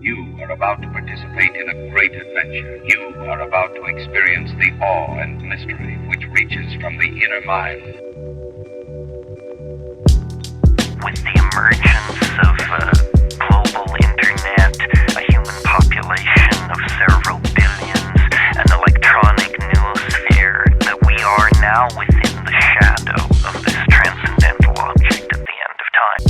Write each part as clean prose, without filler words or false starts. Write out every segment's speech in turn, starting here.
You are about to participate in a great adventure. You are about to experience the awe and mystery which reaches from the inner mind. With the emergence of global internet, a human population of several billions, an electronic noosphere, that we are now within the shadow of this transcendental object at the end of time.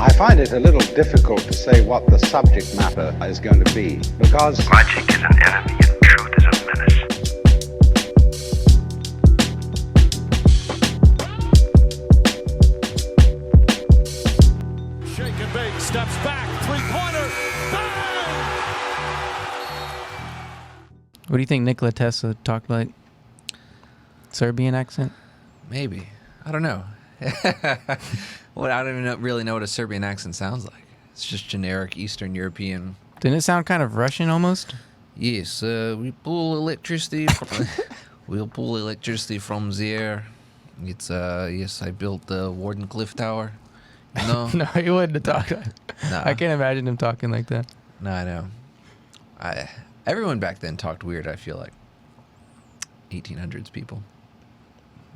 I find it a little difficult to say what the subject matter is going to be, because Magic is an enemy and truth is a menace. Shake and bake, steps back, three-pointer, bang! What do you think Nikola Tesla talked like? Serbian accent? Maybe. I don't know. Well, I don't even really know what a Serbian accent sounds like. It's just generic Eastern European. Didn't it sound kind of Russian almost? Yes, we pull electricity. We'll pull electricity from the air. It's yes, I built the Wardenclyffe Tower. No, No, he wouldn't have talked like no, I can't imagine him talking like that. no, I know. Everyone back then talked weird. I feel like 1800s people.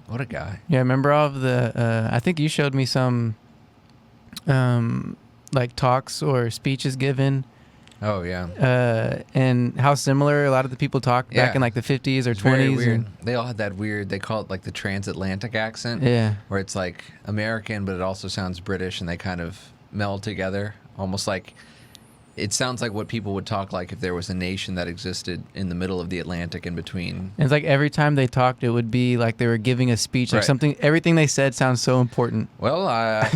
What a guy. Yeah, remember all of the, I think you showed me some, like talks or speeches given, Oh yeah. and how similar a lot of the people talked back Yeah. in like the 50s or It's very 20s. weird. And, They all had that weird. They call it like the transatlantic accent. yeah. Where it's like American, but it also sounds British, and they kind of meld together, almost like it sounds like what people would talk like if there was a nation that existed in the middle of the Atlantic in between. And it's like every time they talked, it would be like they were giving a speech, like Right. something, everything they said sounds so important. Well, I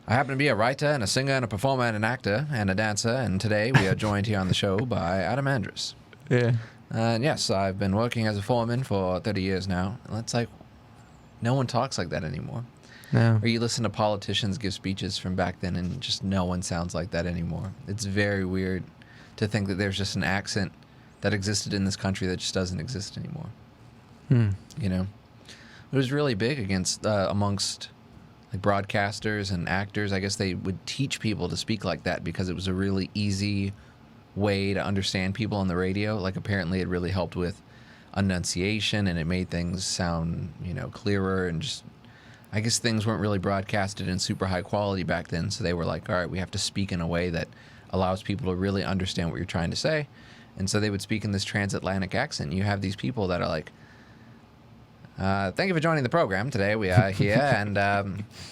happen to be a writer and a singer and a performer and an actor and a dancer, and today we are joined here on the show by Adam Andrus. Yeah. And yes, I've been working as a foreman for 30 years now. And it's like, no one talks like that anymore. No. Or you listen to politicians give speeches from back then, and just no one sounds like that anymore. It's very weird to think that there's just an accent that existed in this country that just doesn't exist anymore. You know, it was really big against amongst like broadcasters and actors. I guess they would teach people to speak like that because it was a really easy way to understand people on the radio. Like apparently it really helped with enunciation, and it made things sound, you know, clearer, and just I guess things weren't really broadcasted in super high quality back then, so they were like, all right, we have to speak in a way that allows people to really understand what you're trying to say. And so they would speak in this transatlantic accent. You have these people that are like, thank you for joining the program. Today we are here, and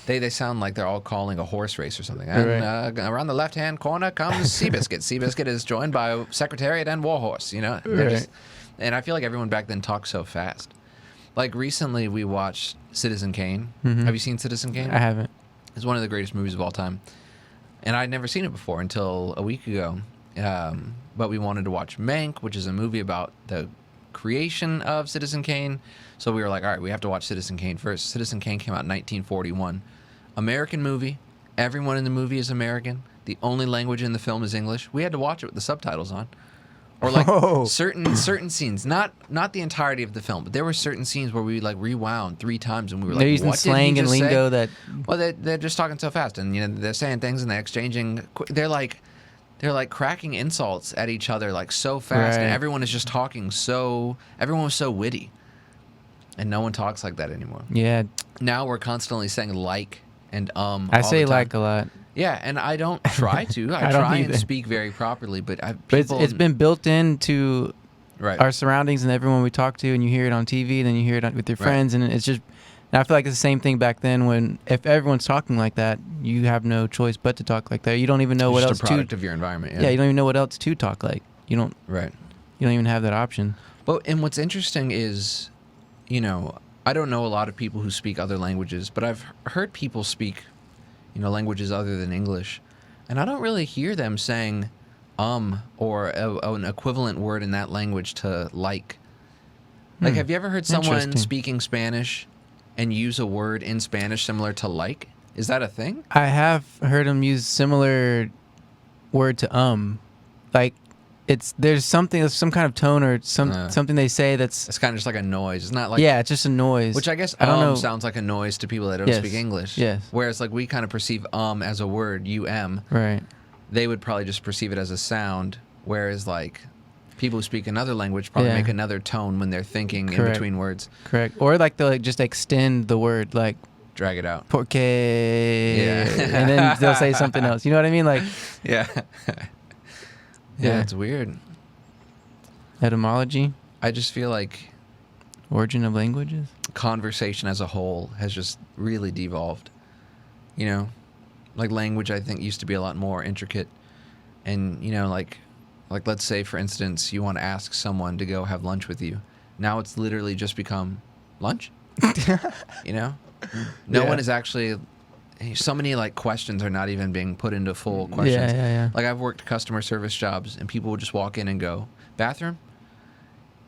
they sound like they're all calling a horse race or something. And around the left-hand corner comes Seabiscuit. Seabiscuit is joined by Secretariat and Warhorse, you know? They're Right. and I feel like everyone back then talked so fast. Like recently we watched Citizen Kane. Mhm. Have you seen Citizen Kane? I haven't. It's one of the greatest movies of all time. And I'd never seen it before until a week ago. But we wanted to watch Mank, which is a movie about the creation of Citizen Kane. So we were like, all right, we have to watch Citizen Kane first. Citizen Kane came out in 1941. American movie. Everyone in the movie is American. The only language in the film is English. We had to watch it with the subtitles on. Or like Oh. certain scenes, not the entirety of the film, but there were certain scenes where we like rewound 3 times and we were like, They're using what did he slang and just say? lingo that. Well, they're just talking so fast, and you know they're saying things and they're exchanging. They're like cracking insults at each other like so fast, and Right. everyone is just talking so. Everyone was so witty, and no one talks like that anymore. Yeah. Now we're constantly saying like and I all say the time. like a lot. Yeah, and I don't try to. I I don't try and either. speak very properly, but But it's been built into right. our surroundings and everyone we talk to, and you hear it on TV, then you hear it with your Right. friends, and it's just. And I feel like it's the same thing back then. When if everyone's talking like that, you have no choice but to talk like that. You don't even know what just else a product to. of your environment. Yeah, you don't even know what else to talk like. You don't. Right. You don't even have that option. But and what's interesting is, you know, I don't know a lot of people who speak other languages, but I've heard people speak, you know, languages other than English, and I don't really hear them saying or an equivalent word in that language to like. Like, have you ever heard someone Interesting. speaking Spanish and use a word in Spanish similar to like? Is that a thing? I have heard them use similar word to like there's some kind of tone or something they say that's It's kind of just like a noise. It's not like yeah, it's just a noise. which I guess I don't know. sounds like a noise to people that don't Yes. speak English. Yes. Whereas like we kind of perceive as a word, Right. they would probably just perceive it as a sound. Whereas like people who speak another language probably Yeah. make another tone when they're thinking in Correct. between words. Correct. Or like they'll like just extend the word like Drag it out. porque, Yeah. and then they'll say something else. You know what I mean? Like Yeah. Yeah. It's weird. etymology, I just feel like origin of languages. conversation as a whole has just really devolved. You know, like language I think used to be a lot more intricate, and you know, like let's say for instance you want to ask someone to go have lunch with you. Now it's literally just become lunch. You know, no Yeah. one is actually. So many like questions are not even being put into full questions. Yeah. Like I've worked customer service jobs, and people would just walk in and go, "Bathroom?"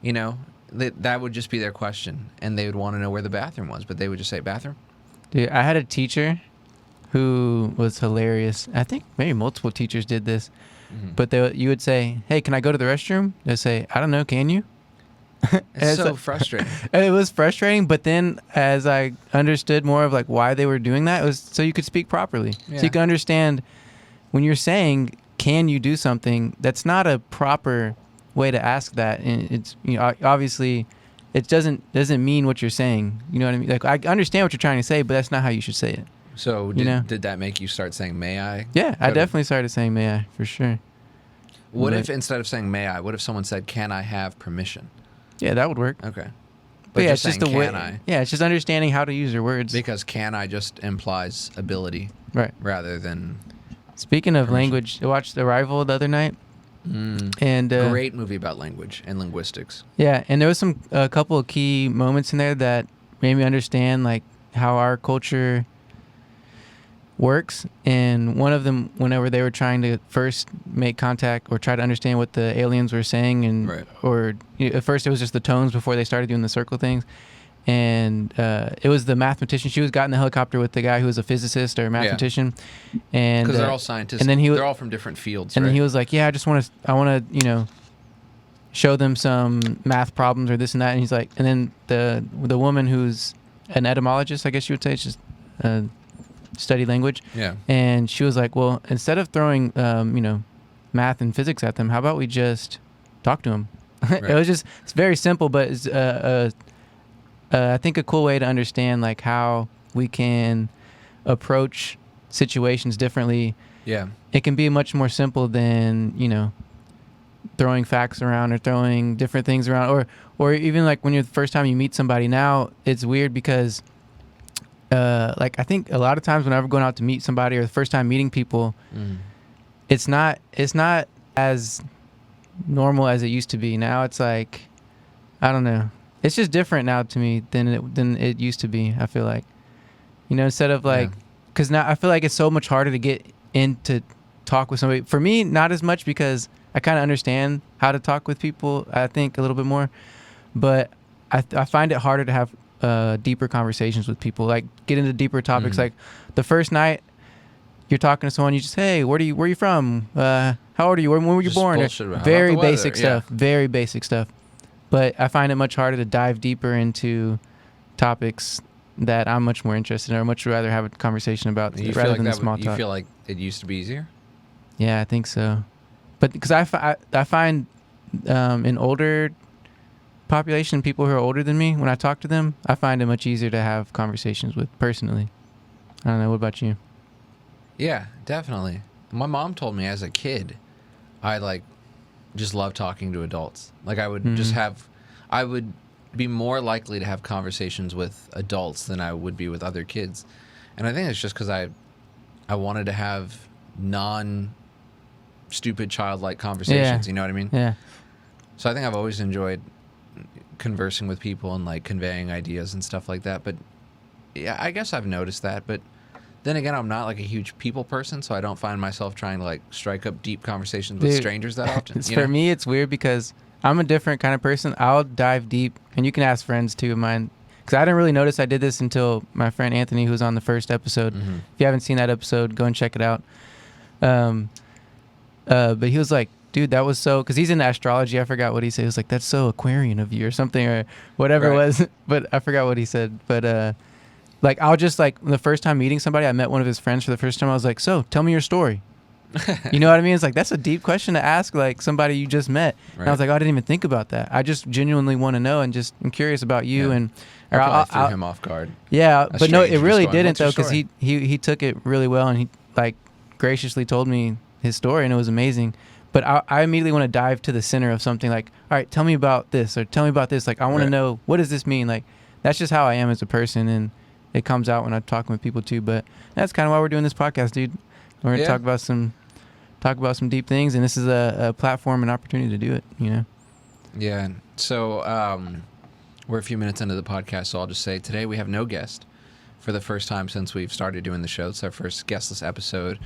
You know, that would just be their question, and they would want to know where the bathroom was, but they would just say bathroom. Dude, I had a teacher who was hilarious. I think maybe multiple teachers did this, but you would say, "Hey, can I go to the restroom?" They'd say, "I don't know, can you?" It's so like- frustrating. It was frustrating, but then as I understood more of like why they were doing that, it was so you could speak properly. So Yeah. you can understand when you're saying, "Can you do something?" That's not a proper way to ask that, and it's obviously it doesn't mean what you're saying. You know what I mean? Like I understand what you're trying to say, but that's not how you should say it. So did that make you start saying "may I"? Yeah, I Go to- definitely started saying "may I" for sure. What But- if instead of saying "may I," what if someone said "can I have permission"? Yeah, that would work. Okay. But yeah, it's just just saying a way. "can I," Yeah, it's just understanding how to use your words. because "can I" just implies ability Right. rather than. Speaking of Permission. language, I watched Arrival the other night, and Great movie about language and linguistics. yeah, and there was a couple of key moments in there that made me understand like how our culture works. And one of them, whenever they were trying to first make contact or try to understand what the aliens were saying, and Right. or at first it was just the tones before they started doing the circle things. And it was the mathematician. She got in the helicopter with the guy who was a physicist or a mathematician, and Because they're all scientists. and then they're all from different fields. and right? then he was like, "Yeah, I want to, show them some math problems or this and that." And he's like, and then the woman who's an etymologist, I guess you would say, she's study language. Yeah. And she was like, "Well, instead of throwing, math and physics at them, how about we just talk to them?" Right. It's very simple, but it's I think a cool way to understand like how we can approach situations differently. Yeah. It can be much more simple than throwing facts around or throwing different things around, or even like when you're the first time you meet somebody. Now it's weird because like I think a lot of times whenever going out to meet somebody or the first time meeting people, it's not as normal as it used to be. Now it's like, I don't know, it's just different now to me than it used to be. I feel like, instead of like, because now I feel like it's so much harder to get into talk with somebody. For me, not as much, because I kind of understand how to talk with people, I think, a little bit more, but I find it harder to have deeper conversations with people, like get into deeper topics. Like the first night you're talking to someone, you just, "Hey, where are you from? How old are you? When were you Just born?" bullshit about Very the weather, basic stuff. yeah. Very basic stuff. But I find it much harder to dive deeper into topics that I'm much more interested in, or much rather have a conversation about You feel rather like than the that small you talk. feel like it used to be easier? Yeah, I think so. But because I find in older population, people who are older than me, when I talk to them, I find it much easier to have conversations with personally. I don't know. What about you? Yeah, definitely. My mom told me as a kid, I just love talking to adults. Like I would I would be more likely to have conversations with adults than I would be with other kids. And I think it's just because I wanted to have non-stupid childlike conversations. Yeah. You know what I mean? Yeah. So I think I've always enjoyed conversing with people and like conveying ideas and stuff like that. But yeah, I guess I've noticed that. But then again, I'm not like a huge people person, so I don't find myself trying to like strike up deep conversations with Dude, strangers that often. For me, it's weird because I'm a different kind of person. I'll dive deep, and you can ask friends too of mine, because I didn't really notice I did this until my friend Anthony, who was on the first episode. If you haven't seen that episode, go and check it out. But he was like, dude, that was so, because he's into astrology. I forgot what he said. He was like, that's so Aquarian of you or something, or whatever it was. But I forgot what he said. But like, I'll just like, the first time meeting somebody, I met one of his friends for the first time. I was like, so tell me your story. You know what I mean? It's like, that's a deep question to ask, like somebody you just met. And I was like, oh, I didn't even think about that. I just genuinely want to know, and just I'm curious about you. And I probably threw him off guard. Yeah, A but no, it stranger really just going, didn't, though, "What's your because he took it really well, and he like graciously told me his story, and it was amazing. But I immediately want to dive to the center of something, like, all right, tell me about this, or tell me about this. Like, I want to know, what does this mean? Like, that's just how I am as a person, and it comes out when I'm talking with people too. But that's kind of why we're doing this podcast, dude. We're gonna talk about some deep things, and this is a platform and opportunity to do it, you know? Yeah. So we're a few minutes into the podcast, so I'll just say today we have no guest for the first time since we've started doing the show. It's our first guestless episode.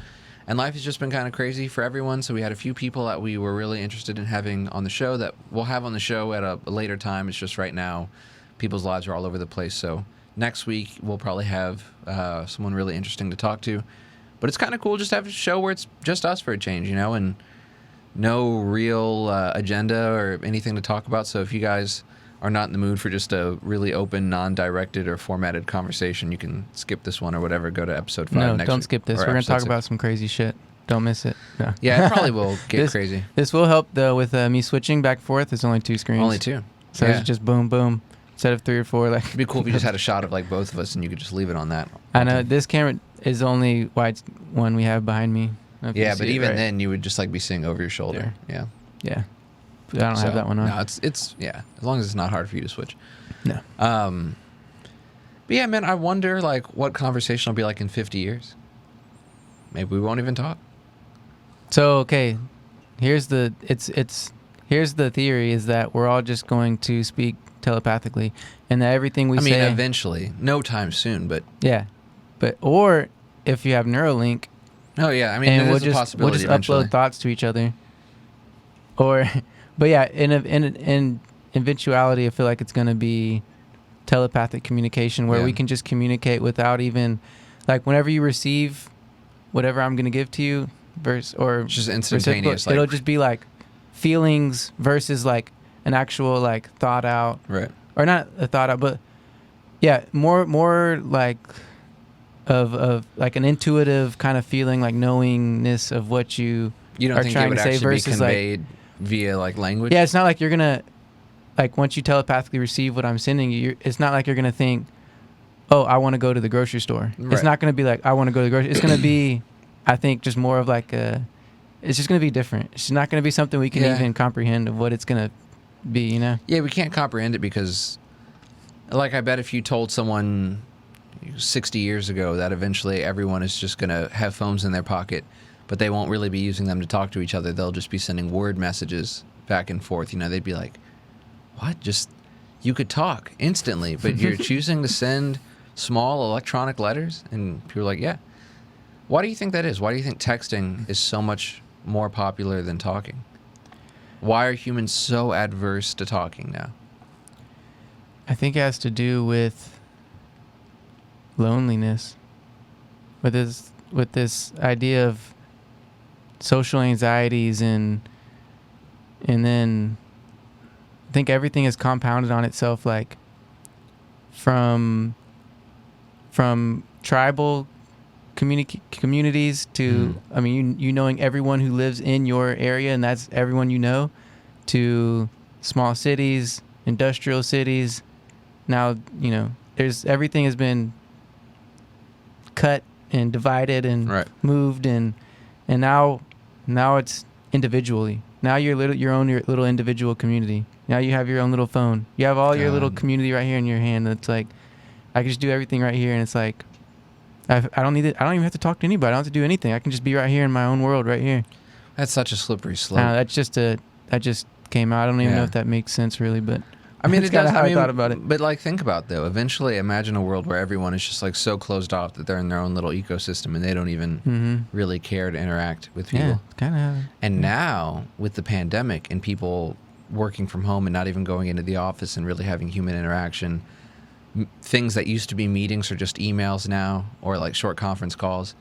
And life has just been kind of crazy for everyone, so we had a few people that we were really interested in having on the show that we'll have on the show at a later time. It's just right now, people's lives are all over the place. So next week, we'll probably have someone really interesting to talk to. But it's kind of cool just to have a show where it's just us for a change, you know, and no real agenda or anything to talk about. So if you guys are not in the mood for just a really open, non-directed or formatted conversation, you can skip this one or whatever. Go to episode 5 No, next don't week, skip this. or We're going to talk episode about some crazy shit. Don't miss it. No. Yeah, it probably will get crazy. This will help, though, with me switching back and forth. It's only 2 screens. Only 2. So it's just boom, boom, instead of 3 or 4. Like, It'd be cool if you just had a shot of like both of us and you could just leave it on that. I know this camera is the only wide one we have behind me. Yeah, but even then you would just like be seeing over your shoulder. There. Yeah. Yeah. But I don't have that one on. No, it's yeah. As long as it's not hard for you to switch. No. But yeah, man, I wonder like what conversation will be like in 50 years. Maybe we won't even talk. So okay, here's the theory is that we're all just going to speak telepathically, and that everything we say. Eventually, no time soon, but yeah, but or if you have Neuralink. Oh yeah, I mean, and there's a possibility. We'll just upload thoughts to each other. Or, but yeah, in eventuality, I feel like it's going to be telepathic communication where we can just communicate without even, like, whenever you receive whatever I'm going to give to you, just instantaneous. It'll just be like feelings versus like an actual like thought out, right? Or not a thought out, but yeah, more like of like an intuitive kind of feeling, like knowingness of what you don't are think trying it would to say actually versus be conveyed via like language. Yeah, it's not like you're gonna like once you telepathically receive what I'm sending you. It's not like you're gonna think, oh, I want to go to the grocery store. Right. It's not gonna be like I want to go to the grocery. It's gonna be, I think, just more of like it's just gonna be different. It's not gonna be something we can even comprehend of what it's gonna be. You know? Yeah, we can't comprehend it because, like, I bet if you told someone 60 years ago that eventually everyone is just going to have phones in their pocket, but they won't really be using them to talk to each other. They'll just be sending word messages back and forth. You know, they'd be like, what? Just, you could talk instantly, but you're choosing to send small electronic letters? And people are like, yeah. Why do you think that is? Why do you think texting is so much more popular than talking? Why are humans so adverse to talking now? I think it has to do with loneliness, with this idea of social anxieties, and then I think everything is compounded on itself, like from tribal communities to I mean you knowing everyone who lives in your area, and that's everyone you know, to small cities, industrial cities. Now, you know, everything has been cut and divided and moved, and now it's individually. Now you're your own little individual community. Now you have your own little phone. You have all your little community right here in your hand. That's like, I can just do everything right here, and it's like, I don't need it. I don't even have to talk to anybody. I don't have to do anything. I can just be right here in my own world right here. That's such a slippery slope. That just came out. I don't even know if that makes sense really, but I mean, it does. I thought about it. But like, think about though. Eventually, imagine a world where everyone is just like so closed off that they're in their own little ecosystem and they don't even really care to interact with people. Yeah, kind of. And now with the pandemic and people working from home and not even going into the office and really having human interaction, things that used to be meetings are just emails now, or like short conference calls.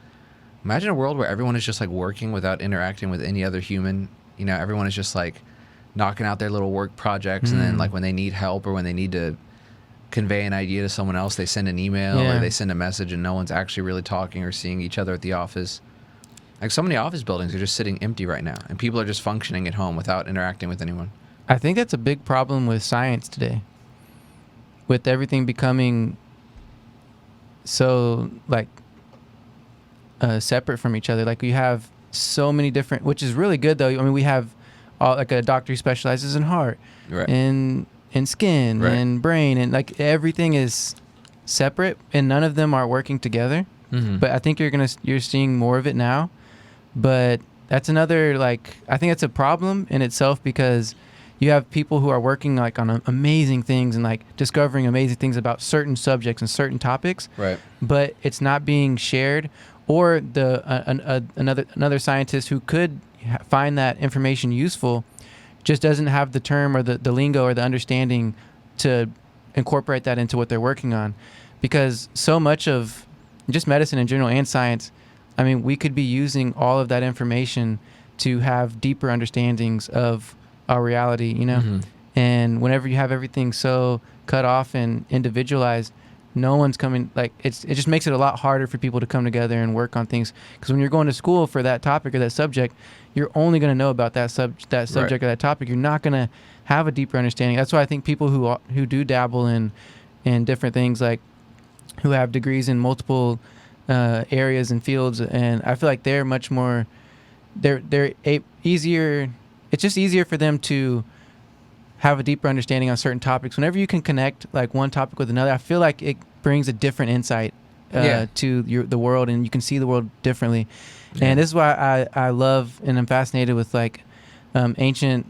Imagine a world where everyone is just like working without interacting with any other human You know, everyone is just like knocking out their little work projects, and then like when they need help or when they need to convey an idea to someone else, they send an email or they send a message, and no one's actually really talking or seeing each other at the office. Like so many office buildings are just sitting empty right now, and people are just functioning at home without interacting with anyone. I think that's a big problem with science today. With everything becoming so like separate from each other. Like we have so many different, which is really good though. I mean, we have like a doctor who specializes in heart, and skin, and brain, and like everything is separate, and none of them are working together. But I think you're seeing more of it now. But that's another, like, I think that's a problem in itself, because you have people who are working like on amazing things and like discovering amazing things about certain subjects and certain topics, but it's not being shared. Or another scientist who could find that information useful just doesn't have the term or the lingo or the understanding to incorporate that into what they're working on. Because so much of just medicine in general and science, I mean, we could be using all of that information to have deeper understandings of our reality, you know? And whenever you have everything so cut off and individualized, no one's coming, like, it just makes it a lot harder for people to come together and work on things. Because when you're going to school for that topic or that subject, you're only going to know about that subject or that topic. You're not going to have a deeper understanding. That's why I think people who do dabble in different things, like who have degrees in multiple areas and fields, and I feel like they're much more, they're easier. It's just easier for them to have a deeper understanding on certain topics. Whenever you can connect like one topic with another, I feel like it brings a different insight to the world, and you can see the world differently. And this is why I love and I'm fascinated with like ancient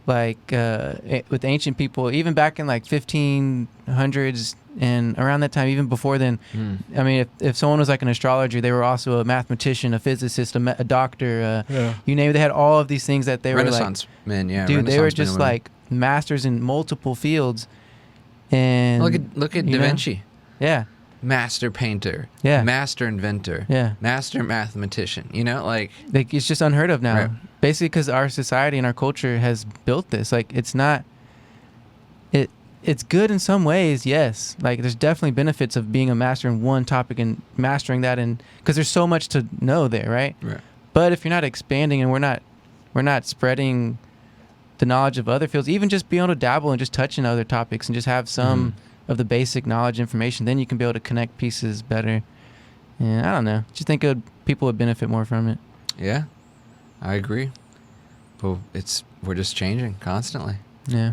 with ancient people, even back in like 1500s and around that time, even before then. I mean, if someone was like an astrologer, they were also a mathematician, a physicist, a doctor, you name it. They had all of these things that they Renaissance were like, men, dude, they were just like masters in multiple fields. And look at Da Vinci. Yeah. Master painter, master inventor, master mathematician. You know, like it's just unheard of now. Basically, because our society and our culture has built this. Like, it's not. It's good in some ways, yes. Like, there's definitely benefits of being a master in one topic and mastering that, and because there's so much to know there, right? But if you're not expanding and we're not spreading the knowledge of other fields, even just being able to dabble and just touch in other topics and just have some of the basic knowledge information, then you can be able to connect pieces better. And I don't know, just think people would benefit more from it. Yeah, I agree. But we're just changing constantly. Yeah.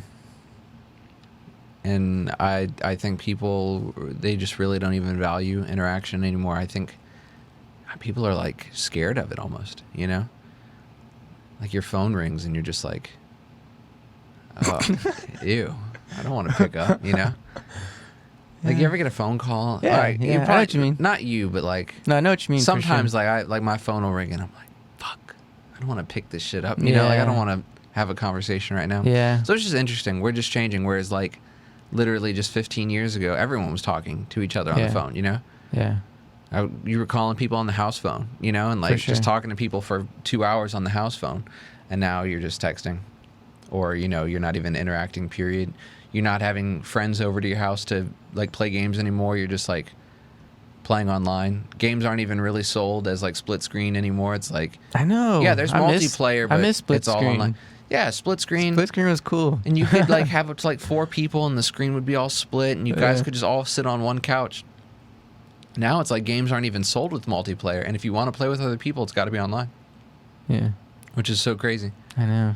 And I think people, they just really don't even value interaction anymore. I think people are like scared of it almost, you know? Like your phone rings and you're just like, oh, ew, I don't want to pick up, you know? Like, you ever get a phone call? Yeah, I know what you mean. Not you, but like... No, I know what you mean. Sometimes, like my phone will ring and I'm like, fuck, I don't want to pick this shit up. You know, like, I don't want to have a conversation right now. Yeah. So it's just interesting. We're just changing. Whereas, like, literally just 15 years ago, everyone was talking to each other on the phone, you know? Yeah. You were calling people on the house phone, you know, and like just talking to people for 2 hours on the house phone. And now you're just texting. Or, you know, you're not even interacting, period. You're not having friends over to your house to like play games anymore. You're just like playing online. Games aren't even really sold as like split screen anymore. It's like, I know. Yeah, there's multiplayer, but it's all online. Yeah, split screen. Split screen was cool. And you could like have it to like 4 people and the screen would be all split and you guys could just all sit on one couch. Now it's like games aren't even sold with multiplayer, and if you want to play with other people, it's got to be online. Yeah. Which is so crazy. I know.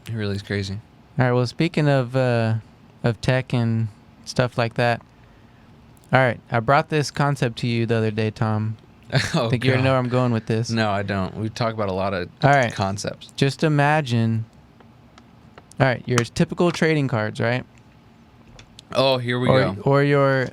It really is crazy. All right, well, speaking of tech and stuff like that, all right, I brought this concept to you the other day, Tom. I think you already know where I'm going with this. No, I don't. We talk about a lot of concepts. Just imagine, all right, your typical trading cards, right? Oh, here we go. Or your,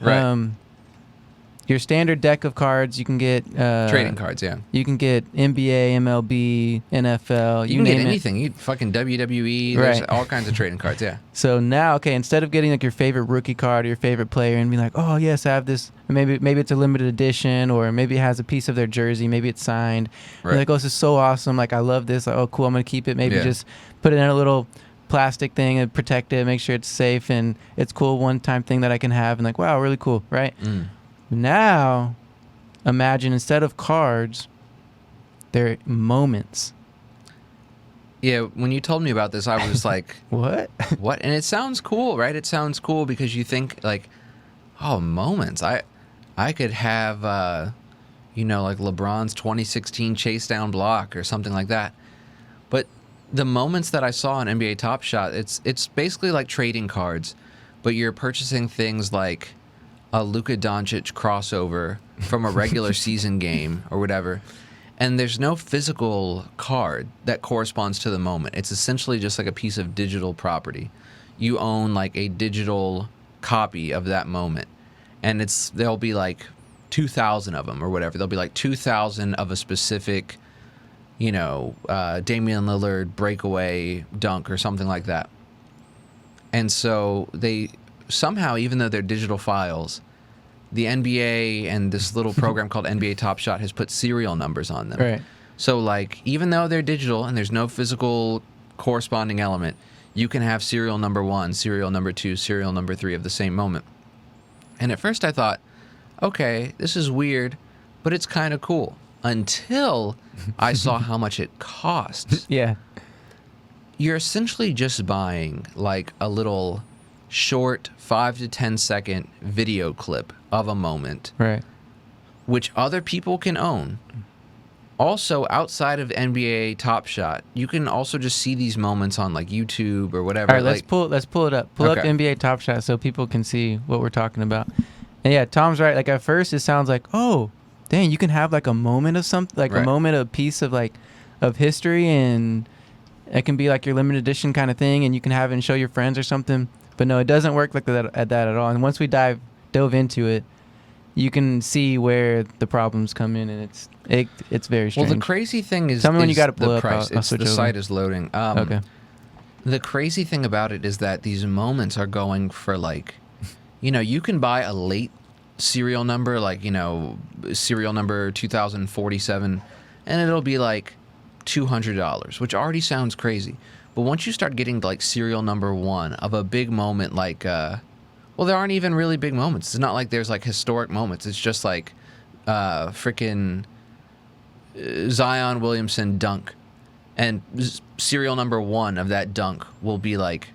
your standard deck of cards. You can get Trading cards, yeah. You can get NBA, MLB, NFL. You can get name it. anything. You fucking WWE. Right. There's all kinds of trading cards, yeah. So now, okay, instead of getting like your favorite rookie card or your favorite player and being like, oh yes, I have this. Maybe it's a limited edition, or maybe it has a piece of their jersey. Maybe it's signed. Right. You're like, oh, this is so awesome. Like I love this. Like, oh, cool. I'm gonna keep it. Maybe Yeah. just put it in a little plastic thing and protect it. Make sure it's safe and it's cool. One-time thing that I can have and like, wow, really cool, right? Now, imagine instead of cards, they're moments. Yeah, when you told me about this, I was like, What? what? And it sounds cool, right? It sounds cool because you think like, oh, moments. I could have, like LeBron's 2016 chase down block or something like that. But the moments that I saw on NBA Top Shot, it's basically like trading cards, but you're purchasing things like a Luka Doncic crossover from a regular season game or whatever. And there's no physical card that corresponds to the moment. It's essentially just like a piece of digital property. You own like a digital copy of that moment. And there'll be like 2,000 of them or whatever. There'll be like 2,000 of a specific, Damian Lillard breakaway dunk or something like that. And so they somehow, even though they're digital files, the NBA and this little program called NBA Top Shot has put serial numbers on them. Right. So, like, even though they're digital and there's no physical corresponding element, you can have serial number 1, serial number 2, serial number 3 of the same moment. And at first I thought, okay, this is weird, but it's kind of cool. Until I saw how much it costs. Yeah. You're essentially just buying, like, a little short 5 to 10 second video clip of a moment, Right. which other people can own. Also, outside of NBA Top Shot, you can also just see these moments on like YouTube or whatever. All right, let's like, pull it up. Pull up Okay. NBA Top Shot so people can see what we're talking about. And yeah, Tom's right. Like at first, it sounds like, oh, dang, you can have like a moment of something, like Right. a moment, a piece of like of history, and it can be like your limited edition kind of thing, and you can have it and show your friends or something. But no, it doesn't work like that at all. And once we dove into it, you can see where the problems come in, and it's very strange. well, the crazy thing is, Tell me when you got to the pull up. price. I'll It's switch the over. site is loading. Okay. The crazy thing about it is that these moments are going for like, you can buy a late serial number, like, serial number 2047, and it'll be like $200, which already sounds crazy. But once you start getting to like serial number 1 of a big moment, like, well, there aren't even really big moments. It's not like there's like historic moments. It's just like freaking Zion Williamson dunk. And serial number 1 of that dunk will be like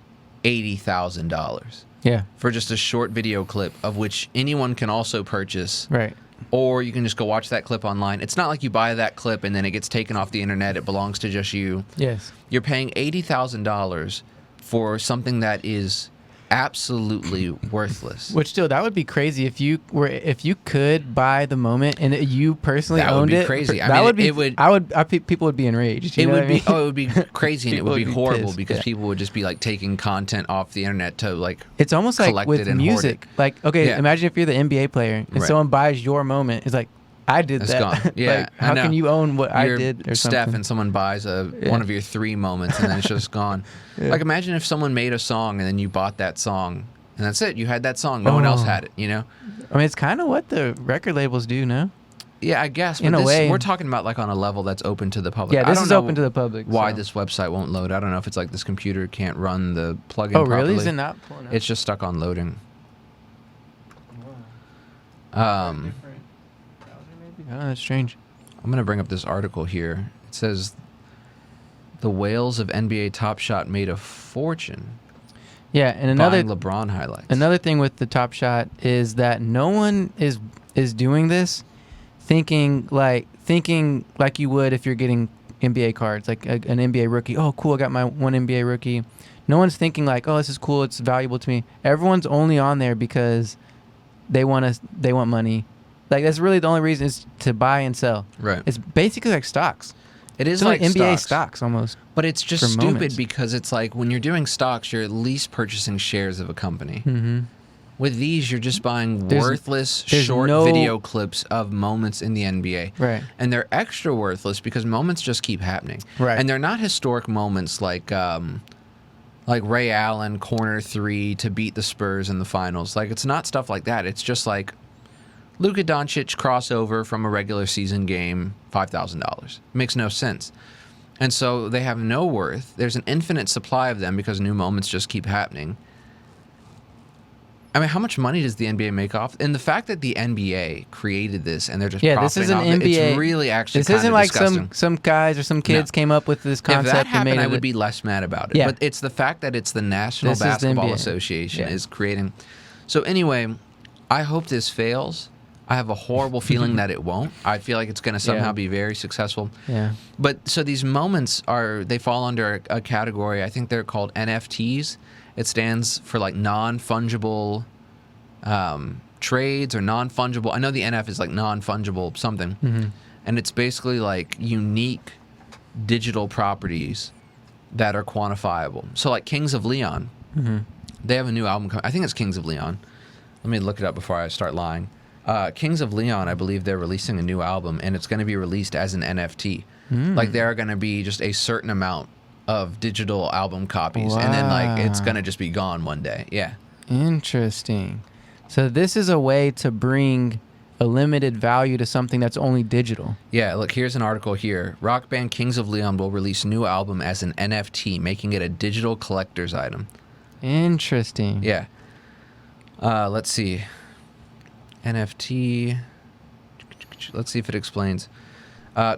$80,000 Yeah. for just a short video clip of which anyone can also purchase. Right. Or you can just go watch that clip online. It's not like you buy that clip and then it gets taken off the internet. It belongs to just you. Yes. You're paying $80,000 for something that is absolutely worthless. Which still, that would be crazy if you could buy the moment and you personally That would owned be it. crazy. I That mean, would be. it would- People would be enraged. You It know would what I be mean? it would be crazy and it People would be would be horrible pissed, because yeah. people would just be like taking content off the internet to like It's almost like collect with it and hoard music. it. Like, okay, Yeah. imagine if you're the NBA player and Right. someone buys your moment. It's like, I did It's that. gone. Yeah, Like, I how know. can you own what You're I did or Steph something? and someone buys Yeah. one of your 3 moments and then it's just gone. Yeah. Like imagine if someone made a song and then you bought that song and that's it. You had that song. No one else Oh. had it. I mean, it's kind of what the record labels do now. Yeah, I guess. But In a way. we're talking about like on a level that's open to the public. Yeah, I this don't is know open to the public. Why so. this website won't load? I don't know if it's like this computer can't run the plugin. Oh, really? properly. Is it not pulling up? It's just stuck on loading. Oh, that's strange. I'm gonna bring up this article here. It says the whales of NBA Top Shot made a fortune Yeah, and another buying LeBron highlights. Another thing with the Top Shot is that no one is doing this thinking like you would if you're getting NBA cards, like an NBA rookie. Oh, cool, I got my one NBA rookie. No one's thinking like, oh, this is cool, it's valuable to me. Everyone's only on there because they want money. Like that's really the only reason is to buy and sell. Right. It's basically like stocks. It is It's like NBA stocks. stocks almost. But it's just for stupid moments. because it's like when you're doing stocks, you're at least purchasing shares of a company. Mm-hmm. With these, you're just buying There's worthless short no- video clips of moments in the NBA. Right. And they're extra worthless because moments just keep happening. Right. And they're not historic moments like Ray Allen corner 3 to beat the Spurs in the finals. Like, it's not stuff like that. It's just like Luka Doncic crossover from a regular season game, $5,000. Makes no sense. And so they have no worth. There's an infinite supply of them because new moments just keep happening. I mean, how much money does the NBA make off? And the fact that the NBA created this and they're just Yeah, this profiting isn't off it, NBA. it's really actually This kind isn't of like disgusting. some guys or some kids came up with this If concept that and happened, made I it. would be less mad about it. Yeah. But it's the fact that it's the National This is the Basketball NBA. Association Yeah. is creating. So anyway, I hope this fails. I have a horrible feeling that it won't. I feel like it's going to somehow Yeah. be very successful. Yeah. But so these moments they fall under a category. I think they're called NFTs. It stands for like non-fungible trades or non-fungible. I know the NF is like non-fungible something. Mm-hmm. And it's basically like unique digital properties that are quantifiable. So like Kings of Leon, they have a new album coming. I think it's Kings of Leon. Let me look it up before I start lying. Kings of Leon, I believe they're releasing a new album, and it's going to be released as an NFT. Like there are going to be just a certain amount of digital album copies, and then like it's Wow. going to just be gone one day. Yeah. Interesting. So this is a way to bring a limited value to something that's only digital. Yeah, look, here's an article here. Rock band Kings of Leon will release new album as an NFT, making it a digital collector's item. Interesting. Yeah. Let's see. NFT. Let's see if it explains.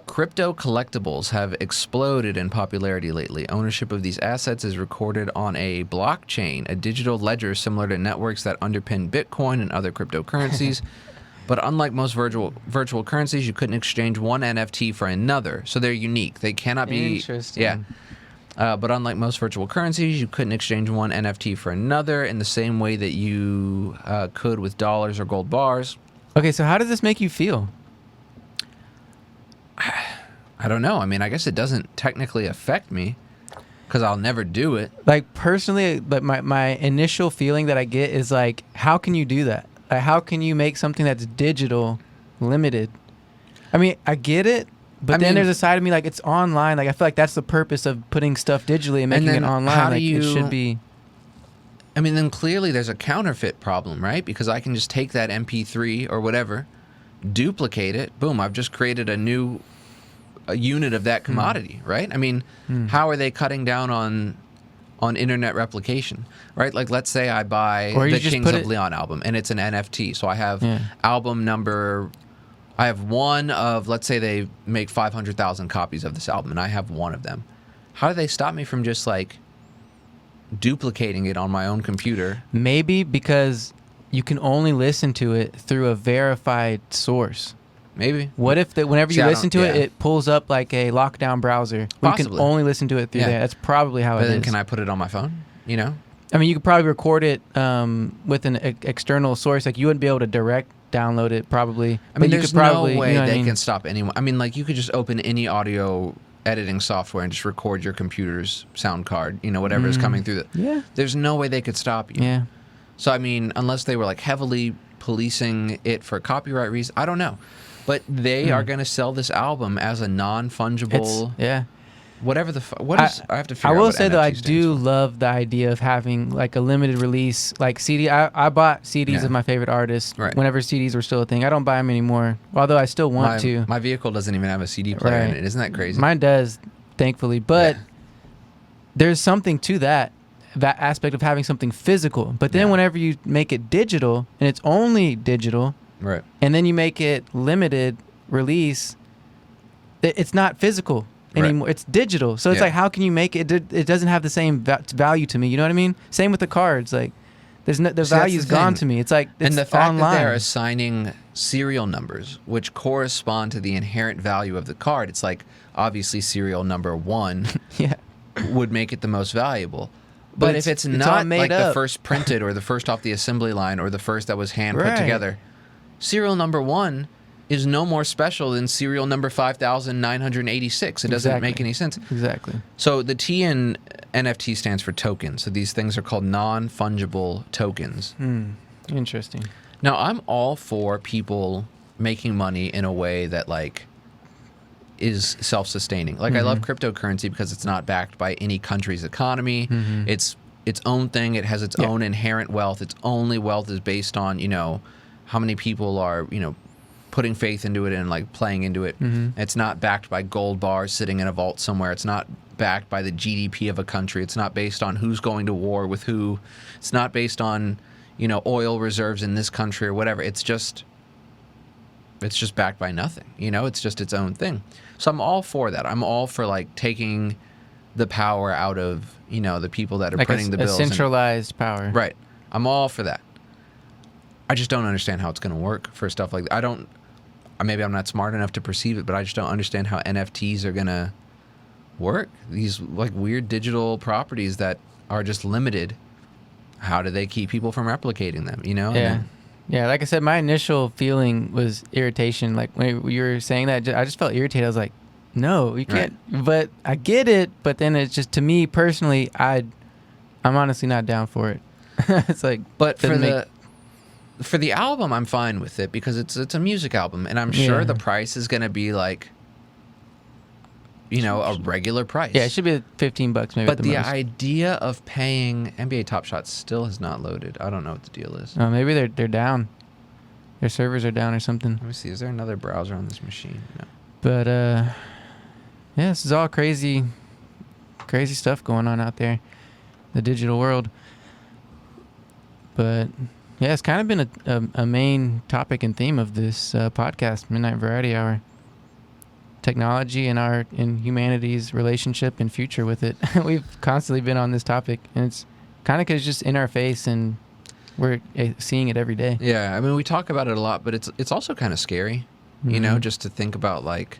Crypto collectibles have exploded in popularity lately. Ownership of these assets is recorded on a blockchain, a digital ledger similar to networks that underpin Bitcoin and other cryptocurrencies. But unlike most virtual currencies, you couldn't exchange one NFT for another. So they're unique. They cannot be... Interesting. Yeah. But unlike most virtual currencies, you couldn't exchange one NFT for another in the same way that you could with dollars or gold bars. Okay, so how does this make you feel? I don't know. I mean, I guess it doesn't technically affect me because I'll never do it. Like personally, but my initial feeling that I get is like, how can you do that? Like, how can you make something that's digital limited? I mean, I get it, but I then mean- there's a side of me like it's online. Like I feel like that's the purpose of putting stuff digitally and making then it online. how do Like you- it should be. I mean, then clearly there's a counterfeit problem, right? Because I can just take that MP3 or whatever, duplicate it. Boom, I've just created a unit of that commodity, right? I mean, how are they cutting down on internet replication, right? Like, let's say I buy Or you the just Kings put of it- Leon album, and it's an NFT. So I have Yeah. album number... I have one of, let's say they make 500,000 copies of this album, and I have one of them. How do they stop me from just, like, duplicating it on my own computer? Maybe because you can only listen to it through a verified source. Maybe. What if whenever See, you I listen to don't- it, yeah. it pulls up like a lockdown browser? Where you can Possibly. only listen to it through Yeah. there. That's probably how But it then is. can I put it on my phone? You know? I mean, you could probably record it with an external source. Like you wouldn't be able to direct download it probably. I mean, but you there's could probably, no way you know what I they mean? can stop anyone. I mean, like, you could just open any audio editing software and just record your computer's sound card, you know, whatever is coming through it. Yeah. There's no way they could stop you. Yeah. So, I mean, unless they were, like, heavily policing it for copyright reasons, I don't know. But they are going to sell this album as a non-fungible... Yeah. Whatever the what is I have to figure I out will what say though, I NFT stands do for. love the idea of having like a limited release, like CD. I bought CDs Yeah. of my favorite artists Right. whenever CDs were still a thing. I don't buy them anymore, although I still want to. My vehicle doesn't even have a CD player in Right. it. Isn't that crazy? Mine does, thankfully, but Yeah. there's something to that aspect of having something physical. But then Yeah. whenever you make it digital and it's only digital, Right. and then you make it limited release, it's not physical Right. anymore. It's digital. So it's Yeah. like, how can you make it? It doesn't have the same value to me. You know what I mean? Same with the cards. Like, there's no, the See, that's value's the gone thing. to me. It's like, it's And the fact online. that they're assigning serial numbers, which correspond to the inherent value of the card, it's like obviously serial number 1 yeah. would make it the most valuable. But But if it's it's all not made like the up. first printed or the first off the assembly line or the first that was hand put Right. together, serial number 1 is no more special than serial number 5,986. It doesn't Exactly. make any sense. Exactly. So the T in NFT stands for token. So these things are called non-fungible tokens. Interesting. Now, I'm all for people making money in a way that, like, is self-sustaining. Like, I love cryptocurrency because it's not backed by any country's economy. It's its own thing. It has its own inherent wealth. Its only wealth is based on, you know, how many people are, you know, putting faith into it and, like, playing into it. It's not backed by gold bars sitting in a vault somewhere. It's not backed by the GDP of a country. It's not based on who's going to war with who. It's not based on, you know, oil reserves in this country or whatever. It's just backed by nothing. You know, it's just its own thing. So I'm all for that. I'm all for, like, taking the power out of, you know, the people that are Like printing the a bills. centralized power. Right. I'm all for that. I just don't understand how it's going to work for stuff like that. Maybe I'm not smart enough to perceive it, but I just don't understand how NFTs are going to work. These, like, weird digital properties that are just limited. How do they keep people from replicating them, you know? Yeah. Yeah, like I said, my initial feeling was irritation. Like, when you were saying that, I just felt irritated. I was like, no, you can't. Right. But I get it. But then it's just, to me personally, I'm honestly not down for it. It's like, but for the album, I'm fine with it because it's a music album, and I'm sure the price is going to be like, you know, a regular price. Yeah, it should be $15 maybe. But the most. idea of paying NBA Top Shot still has not loaded. I don't know what the deal is. Oh, maybe they're down. Their servers are down or something. Let me see. Is there another browser on this machine? No. But yeah, this is all crazy stuff going on out there, the digital world. But yeah, it's kind of been a main topic and theme of this podcast, Midnight Variety Hour. Technology and humanity's relationship and future with it. We've constantly been on this topic, and it's kind of because it's just in our face, and we're seeing it every day. Yeah, I mean, we talk about it a lot, but it's also kind of scary, you know, just to think about, like,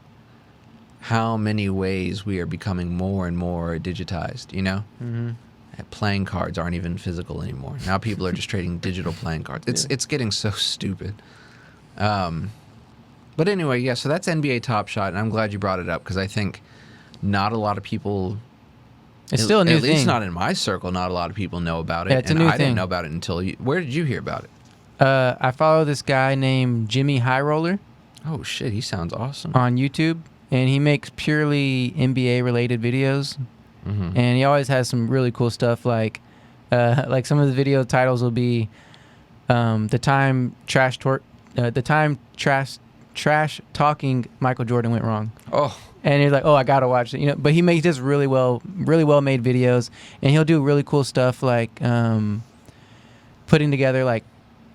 how many ways we are becoming more and more digitized, you know? Playing cards aren't even physical anymore. Now people are just trading digital playing cards. It's getting so stupid. But anyway, yeah, so that's NBA Top Shot, and I'm glad you brought it up because I think not a lot of people... It's still a new thing. At least not in my circle, not a lot of people know about it. Yeah, it's a new thing. I didn't know about it until you... Where did you hear about it? I follow this guy named Jimmy High Roller. Oh, shit, he sounds awesome. On YouTube, and he makes purely NBA-related videos. And he always has some really cool stuff, like some of the video titles will be the time trash talking Michael Jordan went wrong. Oh. And he's like, I gotta watch it, you know. But he makes just really well made videos, and he'll do really cool stuff like putting together like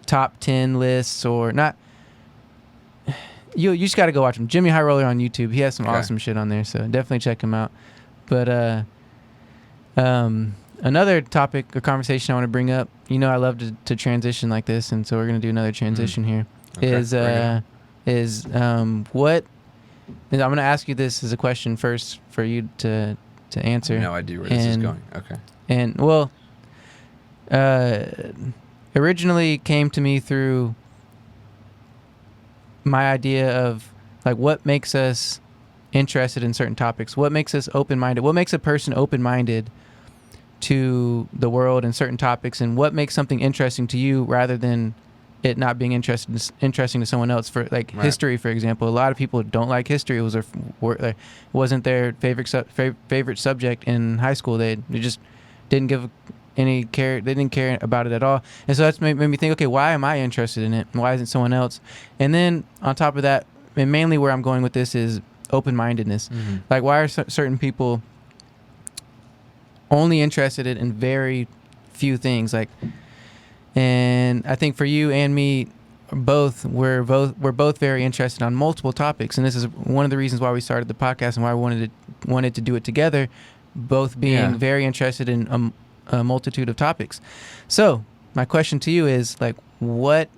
top 10 lists or not. You just gotta go watch him. Jimmy High Roller on YouTube. He has some awesome shit on there, so definitely check him out. But another topic or conversation I want to bring up, you know, I love to transition like this, and so we're gonna do another transition here. Okay, is what? And I'm gonna ask you this as a question first for you to answer. No idea where this is going. Okay. And well, originally came to me through my idea of like what makes us interested in certain topics, what makes us open-minded, what makes a person open-minded to the world and certain topics, and what makes something interesting to you rather than it not being interesting to someone else. For like history, for example, a lot of people don't like history. It wasn't their favorite subject in high school. They just didn't give any care. They didn't care about it at all. And so that's made me think, okay, why am I interested in it? Why isn't someone else? And then on top of that, and mainly where I'm going with this is open-mindedness. Like, why are certain people only interested in very few things? Like, and I think for you and me, we're both very interested on multiple topics, and this is one of the reasons why we started the podcast and why we wanted to do it together. Both being very interested in a multitude of topics. So my question to you is, like, what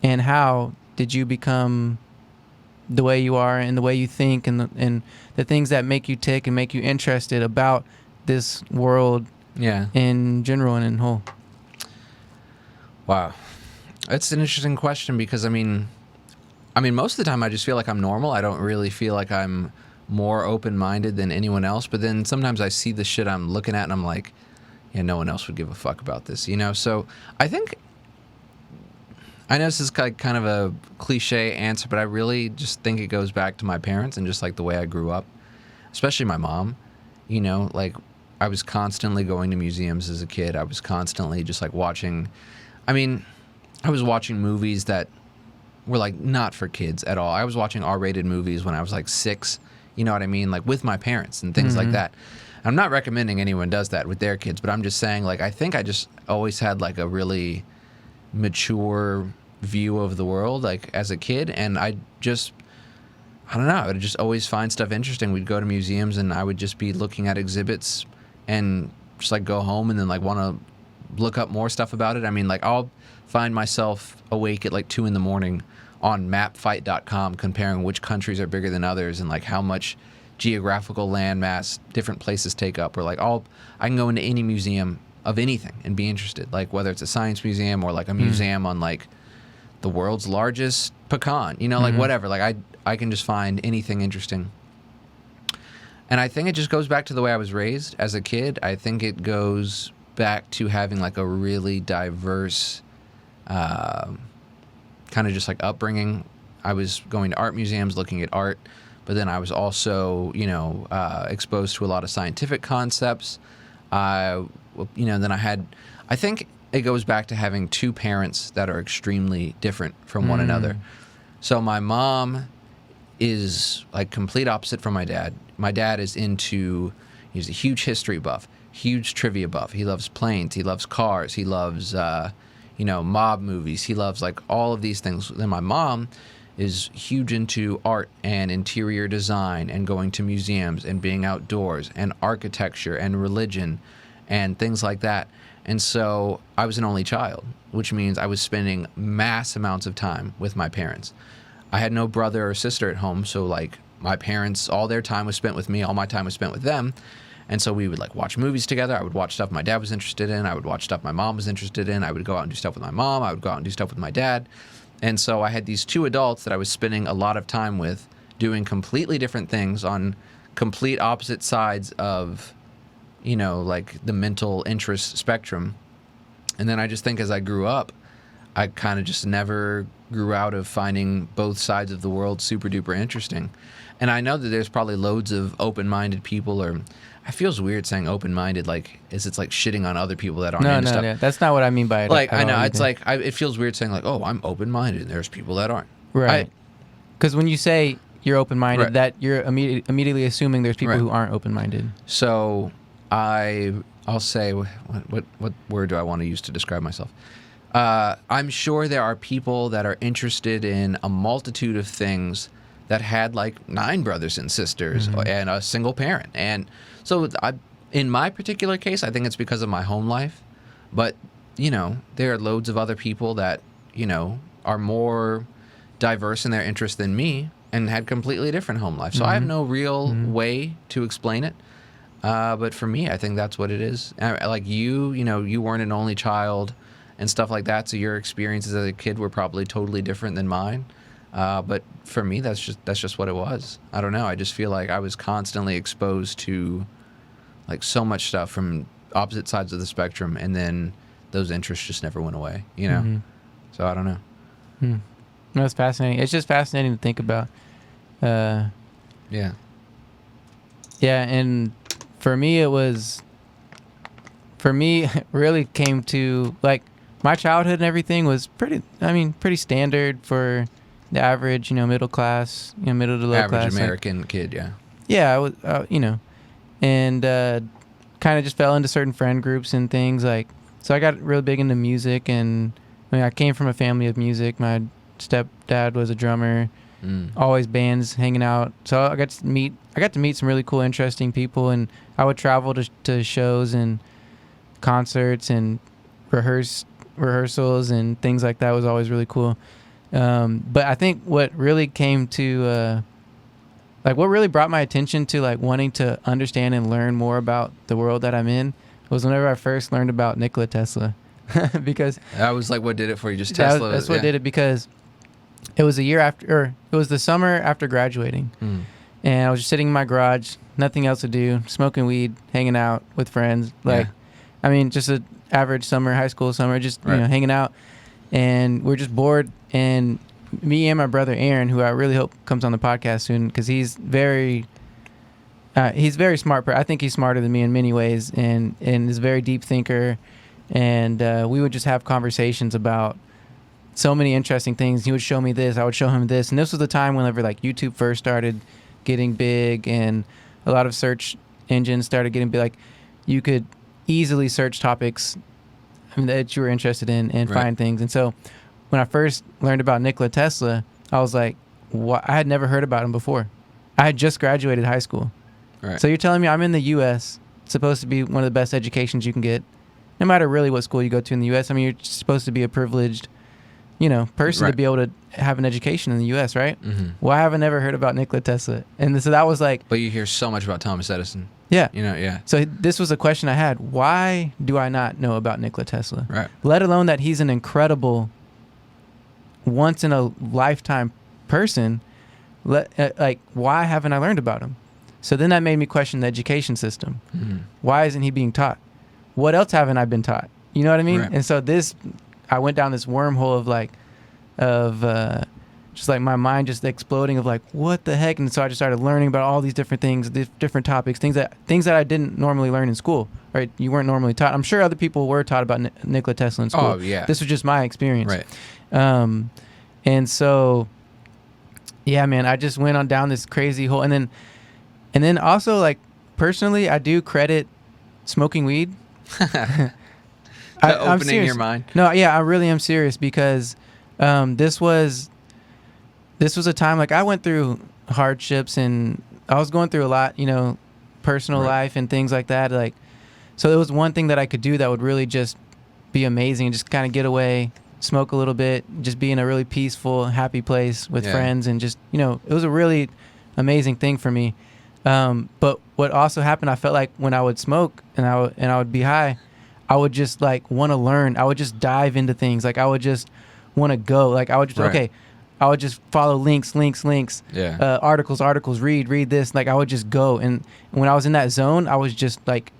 and how did you become the way you are and the way you think and the things that make you tick and make you interested about this world in general and in whole? Wow. That's an interesting question because I mean most of the time I just feel like I'm normal. I don't really feel like I'm more open-minded than anyone else, but then sometimes I see the shit I'm looking at and I'm like, yeah, no one else would give a fuck about this, you know? So I think I know this is kind of a cliche answer, but I really just think it goes back to my parents and just like the way I grew up, especially my mom. You know, like I was constantly going to museums as a kid. I was constantly just like watching. I mean, I was watching movies that were like not for kids at all. I was watching R-rated movies when I was like 6. You know what I mean? Like with my parents and things like that. I'm not recommending anyone does that with their kids, but I'm just saying, like, I think I just always had like a really mature view of the world, like as a kid, and I don't know, I would just always find stuff interesting. We'd go to museums and I would just be looking at exhibits and just like go home and then like want to look up more stuff about it. I mean, like I'll find myself awake at like 2 a.m. on mapfight.com comparing which countries are bigger than others and like how much geographical landmass different places take up. Or like I can go into any museum of anything and be interested, like whether it's a science museum or like a museum on like the world's largest pecan, you know, like whatever. Like I can just find anything interesting. And I think it just goes back to the way I was raised as a kid. I think it goes back to having like a really diverse kind of just like upbringing. I was going to art museums, looking at art, but then I was also, you know, exposed to a lot of scientific concepts. You know, then I think it goes back to having 2 parents that are extremely different from one another. So my mom is like complete opposite from my dad. My dad is he's a huge history buff, huge trivia buff. He loves planes, he loves cars, he loves, you know, mob movies. He loves like all of these things. Then my mom is huge into art and interior design and going to museums and being outdoors and architecture and religion and things like that. And so I was an only child, which means I was spending mass amounts of time with my parents. I had no brother or sister at home, so like my parents, all their time was spent with me, all my time was spent with them. And so we would like watch movies together. I would watch stuff my dad was interested in. I would watch stuff my mom was interested in. I would go out and do stuff with my mom. I would go out and do stuff with my dad. And so I had these 2 adults that I was spending a lot of time with doing completely different things on complete opposite sides of, you know, like the mental interest spectrum. And then I just think as I grew up, I kind of just never grew out of finding both sides of the world super duper interesting. And I know that there's probably loads of open-minded people, or it feels weird saying open-minded, like it's like shitting on other people that aren't into stuff. No, that's not what I mean by it. Like I know it's like it feels weird saying like, oh, I'm open-minded, and there's people that aren't. Right. Because when you say you're open-minded, Right. that you're immediately assuming there's people Right. who aren't open-minded. So I'll say what word do I want to use to describe myself? I'm sure there are people that are interested in a multitude of things that had like 9 brothers and sisters and a single parent. And so in my particular case, I think it's because of my home life. But, you know, there are loads of other people that, you know, are more diverse in their interest than me and had completely different home life. So I have no real way to explain it. But for me, I think that's what it is. Like you know, you weren't an only child and stuff like that, so your experiences as a kid were probably totally different than mine. But for me, that's just what it was. I don't know. I just feel like I was constantly exposed to like so much stuff from opposite sides of the spectrum, and then those interests just never went away. You know. So I don't know. No, it's fascinating. It's just fascinating to think about. Yeah. Yeah, and for me, it really came to like my childhood and everything was pretty standard for the average, you know, middle class, you know, middle to low class. Average American kid, yeah. Yeah, I was, you know, and kind of just fell into certain friend groups and things like. So I got really big into music, and I mean, I came from a family of music. My stepdad was a drummer, always bands, hanging out. So I got to meet some really cool, interesting people, and I would travel to shows and concerts and rehearsals and things like that. Was always really cool. But I think what really came to what really brought my attention to like wanting to understand and learn more about the world that I'm in was whenever I first learned about Nikola Tesla. Because that was like what did it for you, just Tesla. That's what did it, because it was it was the summer after graduating, and I was just sitting in my garage, nothing else to do, smoking weed, hanging out with friends. Like, I mean, just an average summer, high school summer, just you know, hanging out. and we're just bored. And me and my brother Aaron, who I really hope comes on the podcast soon, because he's very smart. I think he's smarter than me in many ways, and is a very deep thinker. And we would just have conversations about so many interesting things. He would show me this, I would show him this. And this was the time whenever like YouTube first started getting big, and a lot of search engines started getting big. Like you could easily search topics that you were interested in and find things. And so when I first learned about Nikola Tesla, I was like, what? I had never heard about him before. I had just graduated high school. Right. So you're telling me I'm in the U.S., supposed to be one of the best educations you can get, no matter really what school you go to in the U.S. I mean, you're supposed to be a privileged, person to be able to have an education in the U.S., right? Mm-hmm. Well, I haven't never heard about Nikola Tesla. And so that was like... But you hear so much about Thomas Edison. Yeah. Yeah. So this was a question I had. Why do I not know about Nikola Tesla? Right. Let alone that he's an incredible, once-in-a-lifetime person. Why haven't I learned about him? So then that made me question the education system. Mm-hmm. Why isn't he being taught? What else haven't I been taught? You know what I mean? Right. And so I went down this wormhole of just like my mind just exploding of like, what the heck? And so I just started learning about all these different things, different topics, things that I didn't normally learn in school, right? You weren't normally taught. I'm sure other people were taught about Nikola Tesla in school. Oh, yeah. This was just my experience. Right. And so, yeah, man, I just went on down this crazy hole. And then also, like, personally, I do credit smoking weed. I'm Opening serious. your mind. No, yeah, I really am serious, because this was a time, like, I went through hardships and I was going through a lot, personal life and things like that. Like, so it was one thing that I could do that would really just be amazing, and just kind of get away, smoke a little bit, just be in a really peaceful, happy place with friends, and just, it was a really amazing thing for me. But what also happened, I felt like when I would smoke and I would be high, I would just like want to learn. I would just dive into things. Like I would just want to go. Like I would just I would just follow links. Yeah. Articles. Read this. Like I would just go. And when I was in that zone, I was just like,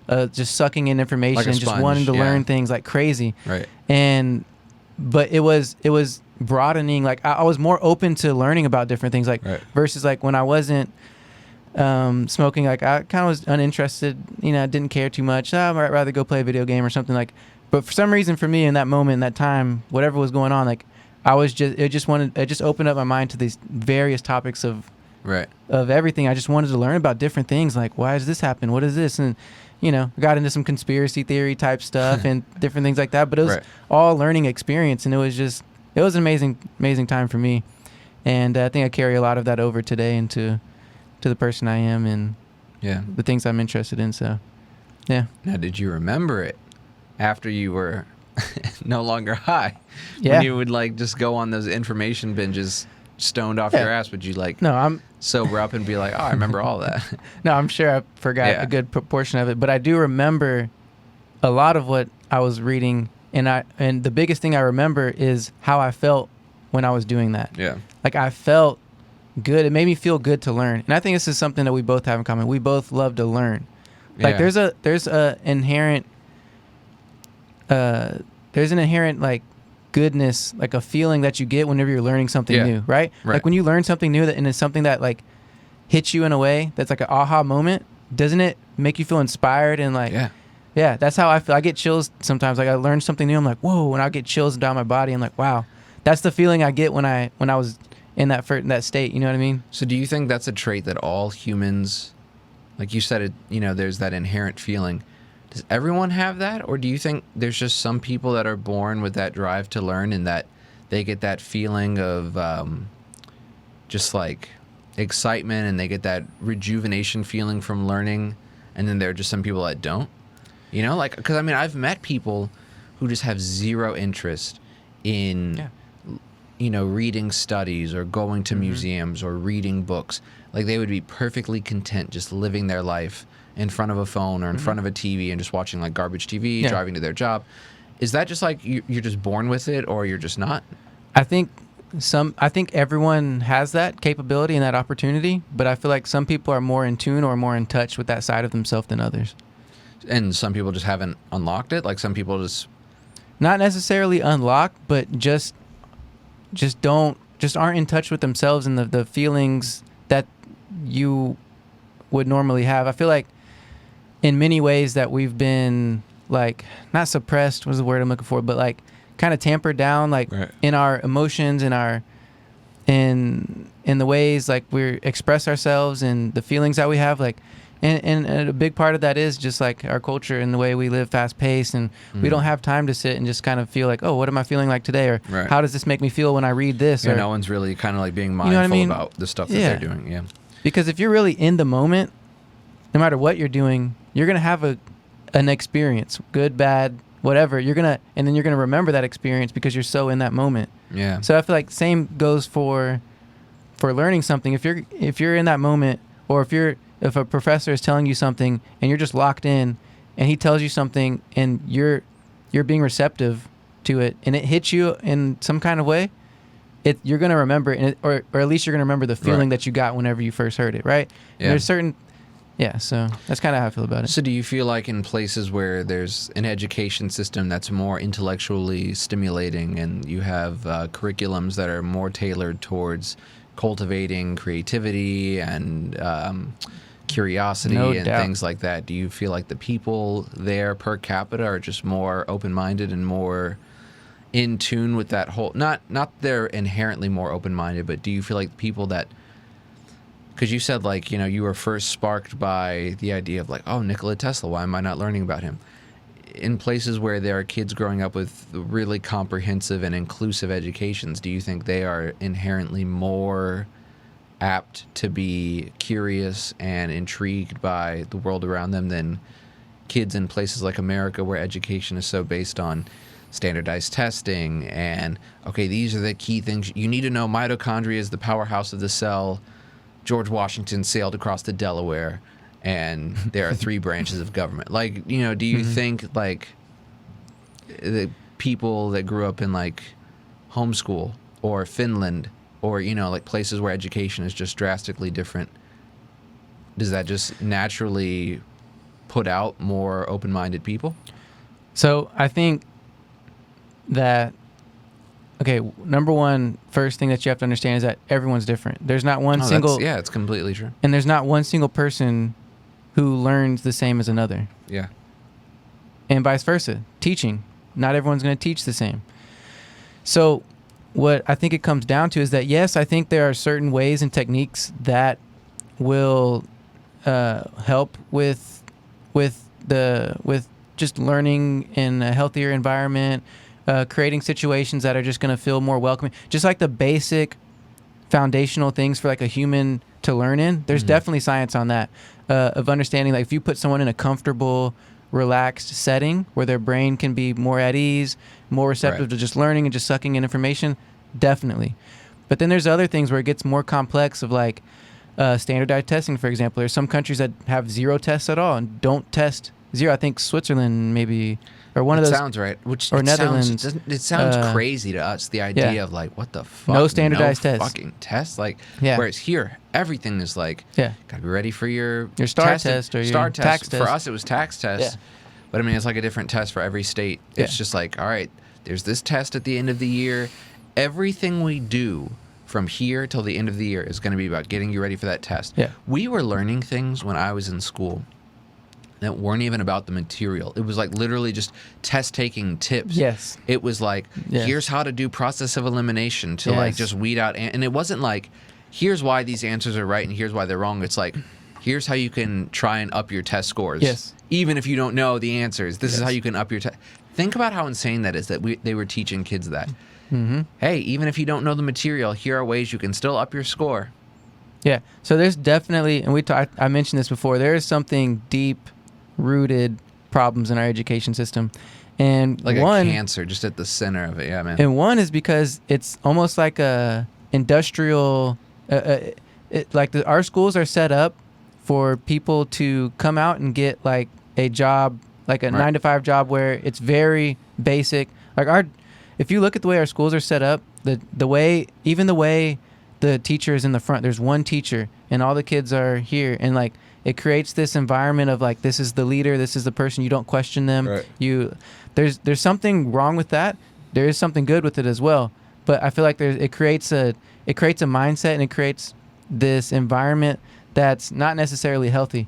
just sucking in information, Like a and just sponge, wanting to learn things like crazy. Right. But it was broadening. Like I was more open to learning about different things. Like versus like when I wasn't smoking, like I kind of was uninterested, didn't care too much. I'd rather go play a video game or something. Like, but for some reason for me in that moment, in that time, whatever was going on, like it just opened up my mind to these various topics of everything. I just wanted to learn about different things. Like, why does this happen? What is this? And, got into some conspiracy theory type stuff and different things like that, but it was all learning experience. And it was an amazing time for me. And I think I carry a lot of that over today into the person I am and the things I'm interested in. So, yeah. Now, did you remember it after you were no longer high? Yeah. When you would like just go on those information binges stoned off your ass, would you like sober up and be like, oh, I remember all that? No, I'm sure I forgot a good proportion of it, but I do remember a lot of what I was reading, and the biggest thing I remember is how I felt when I was doing that. Yeah. Like I felt good. It made me feel good to learn. And I think this is something that we both have in common. We both love to learn. Like there's an inherent like goodness, like a feeling that you get whenever you're learning something new, right? Like when you learn something new and it's something that like hits you in a way that's like an aha moment, doesn't it make you feel inspired and like yeah, that's how I feel. I get chills sometimes. Like I learn something new, I'm like, whoa, and I'll get chills down my body. I'm like, wow. That's the feeling I get when I was in that state, you know what I mean? So do you think that's a trait that all humans, like you said, there's that inherent feeling. Does everyone have that? Or do you think there's just some people that are born with that drive to learn and that they get that feeling of just like excitement and they get that rejuvenation feeling from learning, and then there are just some people that don't? Like, because I mean, I've met people who just have zero interest in... reading studies or going to museums or reading books. Like they would be perfectly content just living their life in front of a phone or in front of a TV and just watching like garbage TV, driving to their job. Is that just like you're just born with it, or you're just not? I think everyone has that capability and that opportunity, but I feel like some people are more in tune or more in touch with that side of themselves than others. And some people just haven't unlocked it. Like some people just not necessarily unlock, but just aren't in touch with themselves and the feelings that you would normally have. I feel like in many ways that we've been like not suppressed was the word I'm looking for, but like kind of tampered down, like in our emotions, in the ways like we express ourselves and the feelings that we have, like and a big part of that is just like our culture and the way we live fast paced, and we don't have time to sit and just kind of feel like, oh, what am I feeling like today, or how does this make me feel when I read this? Yeah, or no one's really kind of like being mindful about the stuff that they're doing. Yeah, because if you're really in the moment, no matter what you're doing, you're gonna have an experience, good, bad, whatever. And then you're gonna remember that experience because you're so in that moment. Yeah. So I feel like same goes for learning something. If you're in that moment, or if a professor is telling you something and you're just locked in, and he tells you something and you're being receptive to it, and it hits you in some kind of way, you're gonna remember it, or at least you're gonna remember the feeling that you got whenever you first heard it, right? Yeah. And there's certain. Yeah, so that's kind of how I feel about it. So do you feel like in places where there's an education system that's more intellectually stimulating, and you have curriculums that are more tailored towards cultivating creativity and curiosity and things like that, do you feel like the people there per capita are just more open-minded and more in tune with that whole... Not they're inherently more open-minded, but do you feel like people that... Because you said, like, you know, you were first sparked by the idea of, like, oh, Nikola Tesla, why am I not learning about him? In places where there are kids growing up with really comprehensive and inclusive educations, do you think they are inherently more apt to be curious and intrigued by the world around them than kids in places like America, where education is so based on standardized testing and, okay, these are the key things. You need to know mitochondria is the powerhouse of the cell. George Washington sailed across the Delaware, and there are 3 branches of government. Like, you know, do you think, like, the people that grew up in, like, homeschool or Finland or, you know, like places where education is just drastically different, does that just naturally put out more open-minded people? So I think that... Okay, number one, first thing that you have to understand is that everyone's different. There's not one single... Yeah, it's completely true. And there's not one single person who learns the same as another. Yeah. And vice versa. Teaching. Not everyone's going to teach the same. So what I think it comes down to is that, yes, I think there are certain ways and techniques that will help with just learning in a healthier environment, creating situations that are just going to feel more welcoming. Just like the basic foundational things for like a human to learn in. There's definitely science on that, of understanding, like, if you put someone in a comfortable, relaxed setting where their brain can be more at ease, more receptive to just learning and just sucking in information, definitely. But then there's other things where it gets more complex, of like standardized testing, for example. There's some countries that have 0 tests at all and don't test 0. I think Switzerland maybe... Or one of those sounds right. Or Netherlands. It sounds crazy to us, the idea of, like, what the fuck? No standardized tests. Fucking tests. Like, whereas here, everything is like, gotta be ready for your STAR test or your STAR tax test. For us, it was tax test. Yeah. But I mean, it's like a different test for every state. It's just like, all right, there's this test at the end of the year. Everything we do from here till the end of the year is going to be about getting you ready for that test. Yeah. We were learning things when I was in school that weren't even about the material. It was like literally just test-taking tips. Yes. It was like, here's how to do process of elimination to like just weed out. And it wasn't like, here's why these answers are right and here's why they're wrong. It's like, here's how you can try and up your test scores. Yes. Even if you don't know the answers. This is how you can up your test. Think about how insane that is, that they were teaching kids that. Hey, even if you don't know the material, here are ways you can still up your score. Yeah. So there's definitely, and I mentioned this before, there is something deep-rooted problems in our education system. And like one, a cancer just at the center of it. Yeah, man. And one is because it's almost like a industrial, our schools are set up for people to come out and get like a job, like a 9-to-5 job where it's very basic. Like if you look at the way our schools are set up, the way the teacher is in the front. There's one teacher, and all the kids are here, and like it creates this environment of like this is the leader, this is the person. You don't question them. Right. There's something wrong with that. There is something good with it as well, but I feel like it creates a mindset, and it creates this environment that's not necessarily healthy.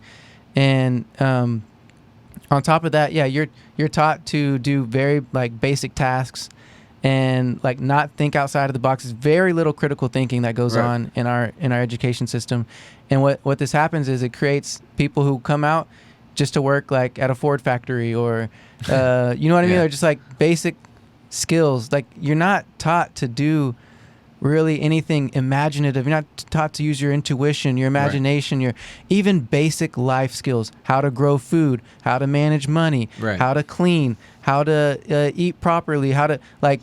And on top of that, yeah, you're taught to do very like basic tasks and like not think outside of the box. There's very little critical thinking that goes on in our education system. And what this happens is it creates people who come out just to work like at a Ford factory or you know what I mean? Or just like basic skills. Like you're not taught to do really anything imaginative. You're not taught to use your intuition, your imagination, your even basic life skills, how to grow food, how to manage money, how to clean, how to eat properly, how to like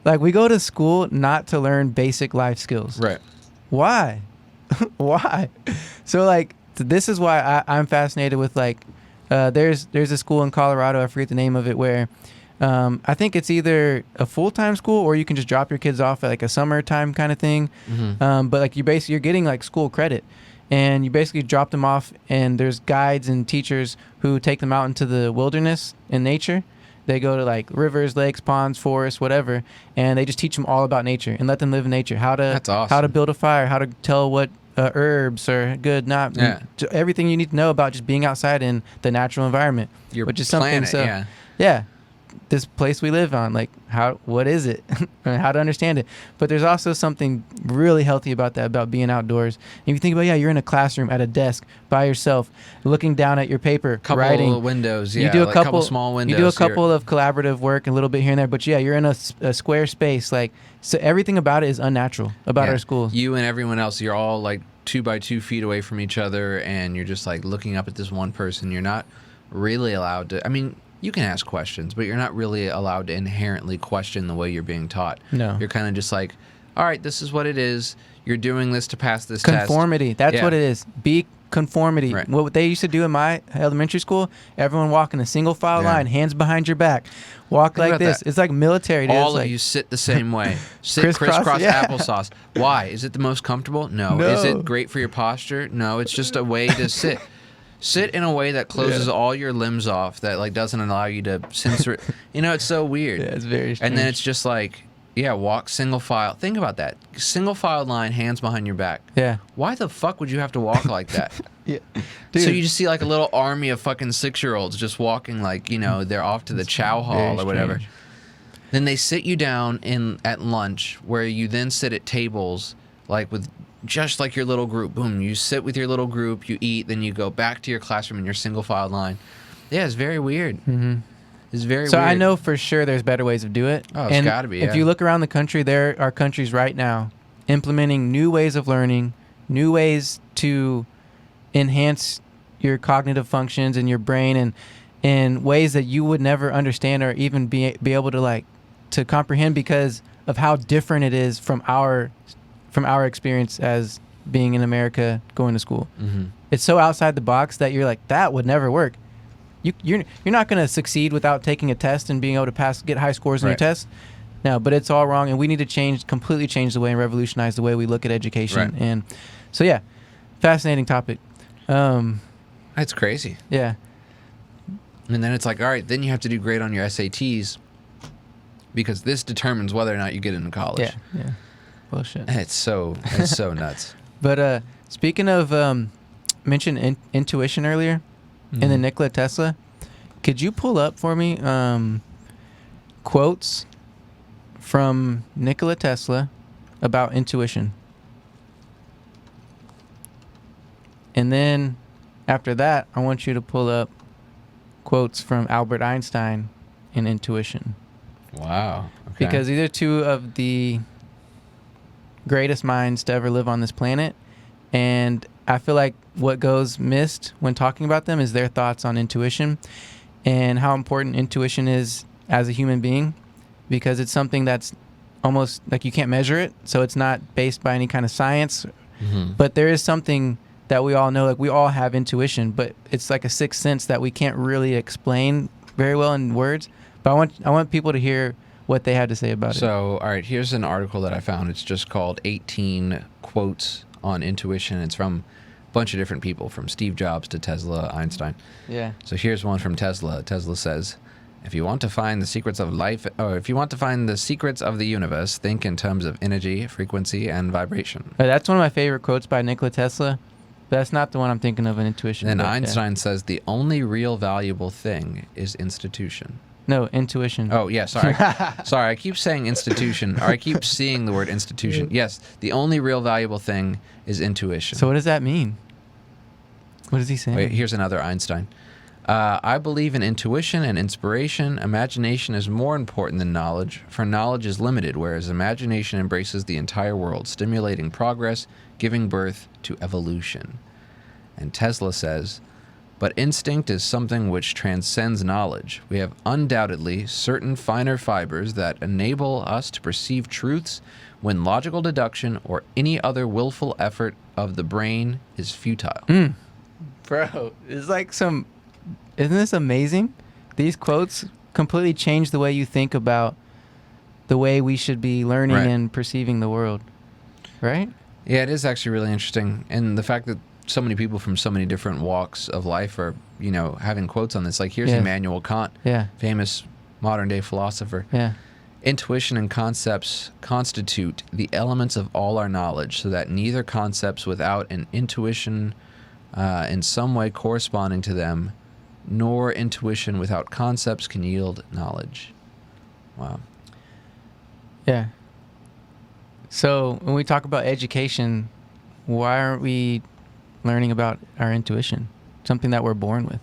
like we go to school not to learn basic life skills. Right. Why? Why? So like this is why I'm fascinated with like there's a school in Colorado, I forget the name of it, where I think it's either a full-time school or you can just drop your kids off at like a summertime kind of thing. But like you're getting like school credit, and you basically drop them off, and there's guides and teachers who take them out into the wilderness and nature. They go to like rivers, lakes, ponds, forests, whatever, and they just teach them all about nature and let them live in nature. That's awesome. How to build a fire, how to tell what herbs are good, not everything you need to know about just being outside in the natural environment, which is something. Planet, yeah, this place we live on, like what is it? How to understand it. But there's also something really healthy about that, about being outdoors. And if you think about, you're in a classroom at a desk by yourself, looking down at your paper, writing. Of windows, you do a couple small windows. You do a couple of collaborative work, a little bit here and there, but you're in a square space. Like, so everything about it is unnatural about our school. You and everyone else, you're all like 2 by 2 feet away from each other, and you're just like looking up at this one person. You're not really allowed to, I mean, you can ask questions, but you're not really allowed to inherently question the way you're being taught. No. You're kind of just like, all right, this is what it is. You're doing this to pass this Conformity. test. That's what it is. Be conformity. Right. What they used to do in my elementary school, everyone walk in a single file line, hands behind your back. Walk Think like this. that. It's like military. Dude. All It's of you sit the same way. Sit Crisscross, crisscross yeah. applesauce. Why? Is it the most comfortable? No. Is it great for your posture? No. It's just a way to sit. Sit in a way that closes all your limbs off, that like doesn't allow you to censor it. You know, it's so weird. Yeah, it's very strange. And then it's just like, walk single file. Think about that. Single file line, hands behind your back. Yeah. Why the fuck would you have to walk like that? Yeah. Dude. So you just see like a little army of fucking 6-year-olds just walking like, they're off to the chow hall or whatever. Strange. Then they sit you down at lunch, where you then sit at tables like with just like your little group. Boom, you sit with your little group, you eat, then you go back to your classroom in your single file line. Yeah, it's very weird. Mm-hmm. It's very so weird. I know for sure there's better ways to do it. Oh, it's got to be. If you look around the country, there are countries right now implementing new ways of learning, new ways to enhance your cognitive functions in your brain, and in ways that you would never understand or even be able to comprehend, because of how different it is from our experience as being in America going to school. Mm-hmm. It's so outside the box that you're like, that would never work. You're not going to succeed without taking a test and being able to get high scores on your test. No, but it's all wrong, and we need to completely change the way and revolutionize the way we look at education. Right. And so, yeah, fascinating topic. That's crazy. Yeah. And then it's like, all right, then you have to do great on your SATs, because this determines whether or not you get into college. Yeah. Bullshit. It's so nuts. But speaking of mentioned intuition earlier, and then Nikola Tesla, could you pull up for me quotes from Nikola Tesla about intuition? And then after that, I want you to pull up quotes from Albert Einstein in intuition. Wow. Okay. Because these are two of the greatest minds to ever live on this planet, and I feel like what goes missed when talking about them is their thoughts on intuition and how important intuition is as a human being, because it's something that's almost like you can't measure it, so it's not based by any kind of science, but there is something that we all know, like we all have intuition, but it's like a sixth sense that we can't really explain very well in words. But I want people to hear what they had to say about it. So, all right, here's an article that I found. It's just called 18 Quotes on Intuition. It's from a bunch of different people, from Steve Jobs to Tesla, Einstein. Yeah. So here's one from Tesla. Tesla says, if you want to find the secrets of life, or if you want to find the secrets of the universe, think in terms of energy, frequency, and vibration. That's one of my favorite quotes by Nikola Tesla. But that's not the one I'm thinking of in intuition. Then but, Einstein says the only real valuable thing is institution. No, intuition. Oh, yeah, sorry. Sorry, I keep saying institution, or I keep seeing the word institution. Yes, the only real valuable thing is intuition. So what does that mean? What is he saying? Wait, here's another Einstein. I believe in intuition and inspiration. Imagination is more important than knowledge, for knowledge is limited, whereas imagination embraces the entire world, stimulating progress, giving birth to evolution. And Tesla says, but instinct is something which transcends knowledge. We have undoubtedly certain finer fibers that enable us to perceive truths when logical deduction or any other willful effort of the brain is futile. Bro, it's like some... Isn't this amazing? These quotes completely change the way you think about the way we should be learning Right. and perceiving the world. Right? Yeah, it is actually really interesting. And the fact that so many people from so many different walks of life are, you know, having quotes on this. Like, here's Yeah. Immanuel Kant, Yeah. famous modern-day philosopher. Yeah. Intuition and concepts constitute the elements of all our knowledge, so that neither concepts without an intuition in some way corresponding to them, nor intuition without concepts can yield knowledge. Wow. Yeah. So when we talk about education, why aren't we learning about our intuition? Something that we're born with.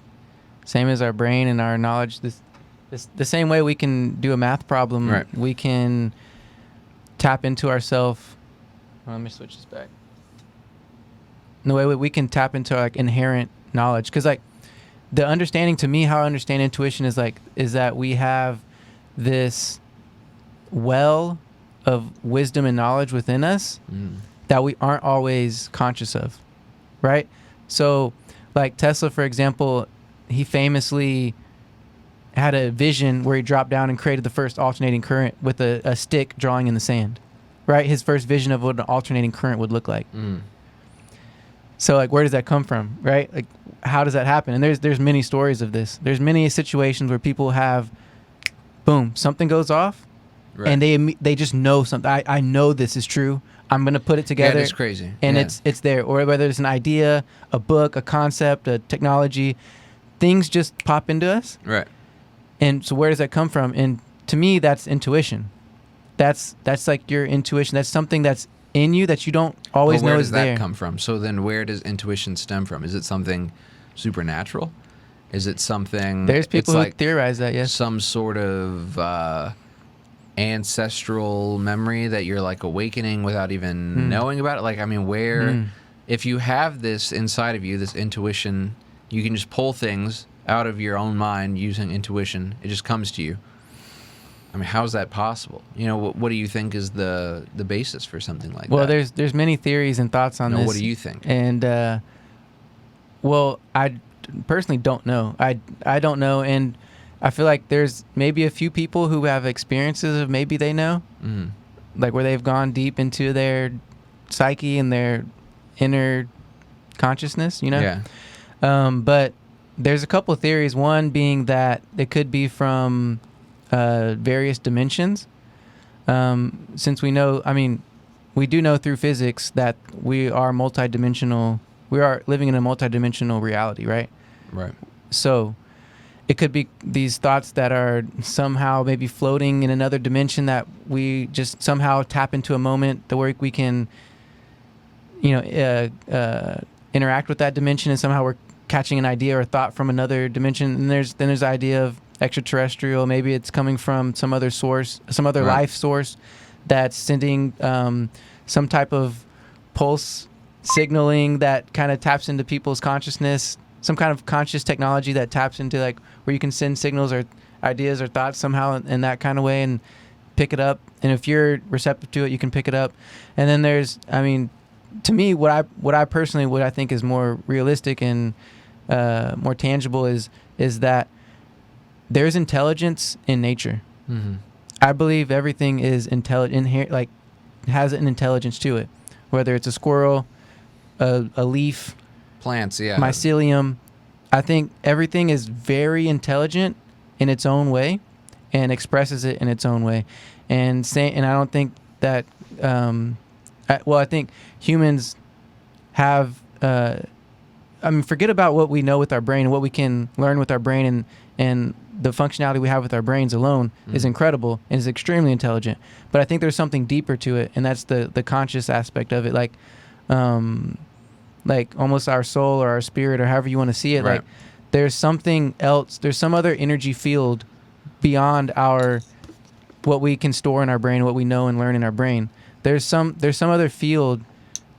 Same as our brain and our knowledge. The same way we can do a math problem, Right. we can tap into ourself. Let me switch this back. The way we can tap into like inherent knowledge, because like the understanding, to me, how I understand intuition is that we have this well of wisdom and knowledge within us that we aren't always conscious of, right? So like Tesla, for example, he famously had a vision where he dropped down and created the first alternating current with a stick drawing in the sand, right? His first vision of what an alternating current would look like. So like, where does that come from, right? Like, how does that happen? And there's many stories of this. There's many situations where people have, boom, something goes off, Right. and they just know something. I know this is true. I'm gonna put it together. Yeah, it's crazy. And Yeah. it's there. Or whether it's an idea, a book, a concept, a technology, things just pop into us. Right. And so where does that come from? And to me, that's intuition. That's like your intuition. That's something that's in you that you don't always Well, where know does is that there. come from? So then where does intuition stem from? Is it something supernatural? Is it something... There's people it's who like theorize that, yes. some sort of ancestral memory that you're like awakening without even knowing about it? Like, I mean, where... If you have this inside of you, this intuition, you can just pull things out of your own mind using intuition. It just comes to you. I mean, how is that possible? You know, what do you think is the basis for something like Well, that? there's many theories and thoughts on No, this. what do you think? And well, I personally don't know. I don't know, and I feel like there's maybe a few people who have experiences of maybe they know, like where they've gone deep into their psyche and their inner consciousness, you know? Yeah. But there's a couple of theories. One being that it could be from various dimensions. Since we know, I mean, we do know through physics that we are multidimensional. We are living in a multidimensional reality, right? Right. So it could be these thoughts that are somehow maybe floating in another dimension that we just somehow tap into a moment where we can, interact with that dimension, and somehow we're catching an idea or thought from another dimension. And there's the idea of extraterrestrial. Maybe it's coming from some other source, some other Right. life source that's sending some type of pulse signaling that kind of taps into people's consciousness, some kind of conscious technology that taps into like where you can send signals or ideas or thoughts somehow in that kind of way and pick it up. And if you're receptive to it, you can pick it up. And then there's, I mean, to me, what I think is more realistic and more tangible is that there's intelligence in nature. I believe everything is intelligent, like has an intelligence to it, whether it's a squirrel, a leaf, Plants, yeah. mycelium. I think everything is very intelligent in its own way, and expresses it in its own way, and I don't think that. I think humans have. Forget about what we know with our brain, what we can learn with our brain, and the functionality we have with our brains alone is incredible and is extremely intelligent. But I think there's something deeper to it, and that's the conscious aspect of it, like almost our soul or our spirit or however you want to see it. Right. Like there's something else. There's some other energy field beyond what we can store in our brain, what we know and learn in our brain. There's some other field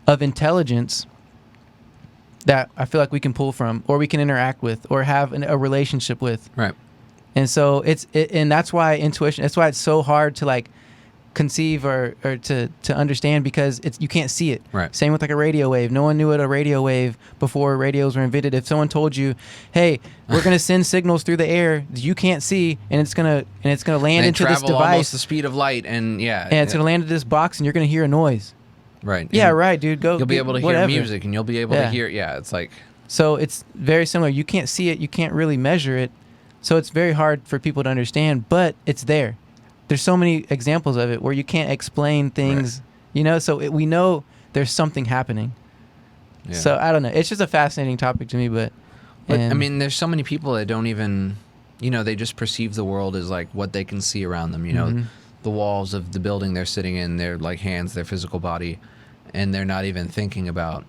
of intelligence that I feel like we can pull from, or we can interact with, or have a relationship with. Right. And so and that's why intuition. That's why it's so hard to like conceive or to understand, because you can't see it. Right. Same with like a radio wave. No one knew what a radio wave before radios were invented. If someone told you, "Hey, we're gonna send signals through the air, you can't see, and it's gonna land into this travel device, almost the speed of light, and it's gonna land into this box, and you're gonna hear a noise." Right. Yeah, And right, dude. Go. You'll be able to whatever. hear music, and you'll be able to hear. Yeah, it's like. So it's very similar. You can't see it. You can't really measure it. So it's very hard for people to understand, but it's there. There's so many examples of it where you can't explain things, so we know there's something happening. Yeah. So I don't know. It's just a fascinating topic to me, but I mean, there's so many people that don't even, they just perceive the world as like what they can see around them. The walls of the building they're sitting in, their like hands, their physical body, and they're not even thinking about,